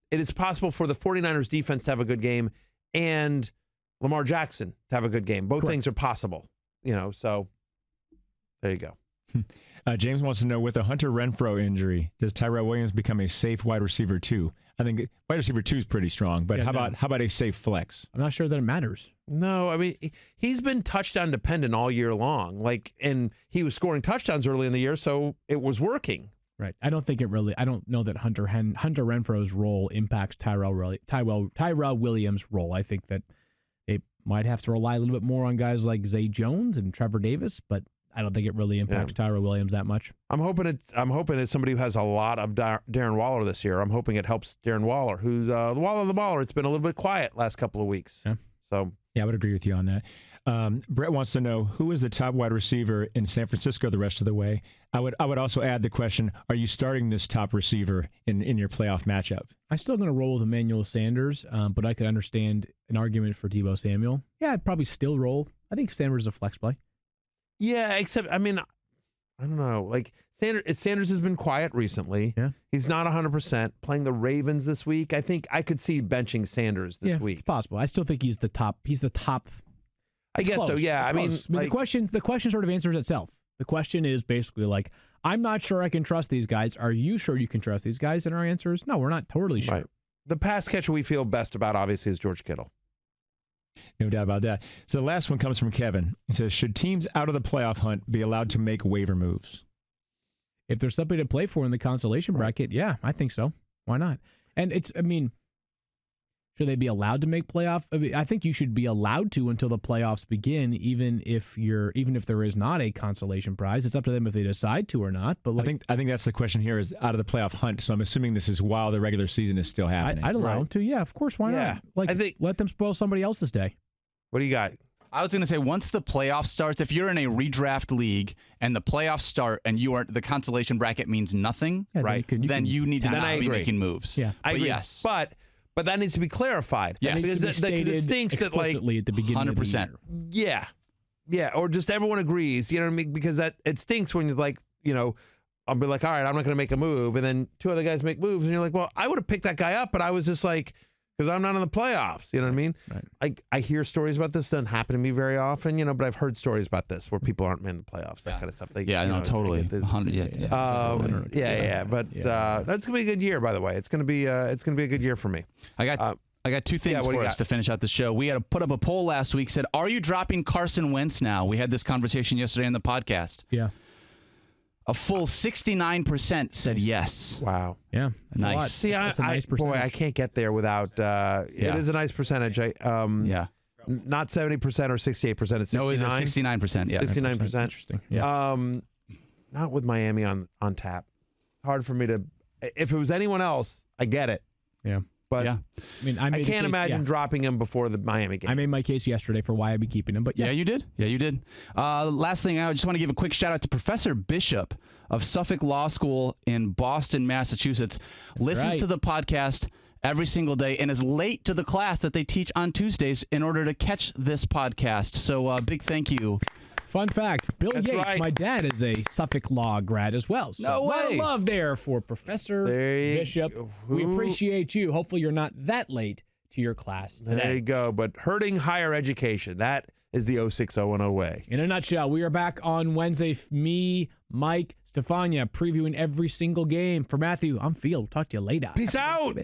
the 49ers defense to have a good game and Lamar Jackson to have a good game. Both things are possible, so there you go. James wants to know, with a Hunter Renfrow injury, does Tyrell Williams become a safe wide receiver 2? I think wide receiver 2 is pretty strong, but how about a safe flex? I'm not sure that it matters. No, I mean, he's been touchdown dependent all year long. And he was scoring touchdowns early in the year, so it was working. Right. I don't know that Hunter Renfrow's role impacts Tyrell Williams' role. I think that they might have to rely a little bit more on guys like Zay Jones and Trevor Davis, but I don't think it really impacts Tyrell Williams that much. I'm hoping it's somebody who has a lot of Darren Waller this year. I'm hoping it helps Darren Waller, who's the Waller of the baller. It's been a little bit quiet last couple of weeks. Yeah. So yeah, I would agree with you on that. Brett wants to know, who is the top wide receiver in San Francisco the rest of the way? I would also add the question, are you starting this top receiver in your playoff matchup? I'm still going to roll with Emmanuel Sanders, but I could understand an argument for Deebo Samuel. Yeah, I'd probably still roll. I think Sanders is a flex play. Yeah, except, I mean, I don't know. Like, Sanders has been quiet recently. Yeah. He's not 100%. Playing the Ravens this week, I think I could see benching Sanders this week. It's possible. I still think he's the top. I guess close. so, yeah. I mean, the question sort of answers itself. The question is basically like, I'm not sure I can trust these guys. Are you sure you can trust these guys? And our answer is no, we're not totally sure. Right. The pass catcher we feel best about, obviously, is George Kittle. No doubt about that. So the last one comes from Kevin. He says, should teams out of the playoff hunt be allowed to make waiver moves? If there's something to play for in the consolation bracket, yeah, I think so. Why not? And should they be allowed to make playoff? I think you should be allowed to until the playoffs begin, even if there is not a consolation prize. It's up to them if they decide to or not. But I think that's the question here is out of the playoff hunt. So I'm assuming this is while the regular season is still happening. I'd allow them to. Yeah, of course. Why not? I think let them spoil somebody else's day. What do you got? I was going to say, once the playoff starts, if you're in a redraft league and the playoffs start and the consolation bracket means nothing, then you need to not be making moves. Yeah, I agree. Yes. But that needs to be clarified. Yes. Because it stinks that at the beginning 100%. Of the year. Yeah, or just everyone agrees. You know what I mean? Because it stinks when you're I'll be like, all right, I'm not going to make a move, and then two other guys make moves, and you're like, well, I would have picked that guy up, but I was just like, because I'm not in the playoffs. You know what I mean? Right. I hear stories about this. Doesn't happen to me very often, but I've heard stories about this where people aren't in the playoffs, that kind of stuff. Totally. 100. But that's gonna be a good year, by the way. It's gonna be a good year for me. I got two things for us to finish out the show. We had to put up a poll last week. Said, are you dropping Carson Wentz now? We had this conversation yesterday on the podcast. Yeah. A full 69% said yes. Wow. Yeah. Nice. See, that's a nice percentage. Boy, I can't get there without. It is a nice percentage. Not 70% or 68%. It's 69%. No, it's 69%. Yeah. 69%. Interesting. Yeah. Not with Miami on tap. Hard for me to. If it was anyone else, I get it. Yeah. But I can't imagine dropping him before the Miami game. I made my case yesterday for why I'd be keeping him. But yeah, you did. Yeah, you did. Last thing, I just want to give a quick shout out to Professor Bishop of Suffolk Law School in Boston, Massachusetts. Listens to the podcast every single day and is late to the class that they teach on Tuesdays in order to catch this podcast. So big thank you. Fun fact, Bill Yates, my dad, is a Suffolk Law grad as well. So no way. A lot of love there for Professor Bishop. We appreciate you. Hopefully you're not that late to your class today. There you go. But hurting higher education, that is the 06010 way. In a nutshell, we are back on Wednesday. Me, Mike, Stefania, previewing every single game. For Matthew, I'm Phil. We'll talk to you later. Peace out.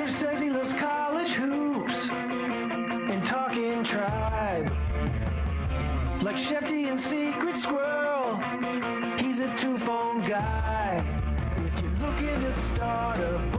Says he loves college hoops and talking tribe. Like Shefty and Secret Squirrel, he's a two-phone guy. If you're looking to start a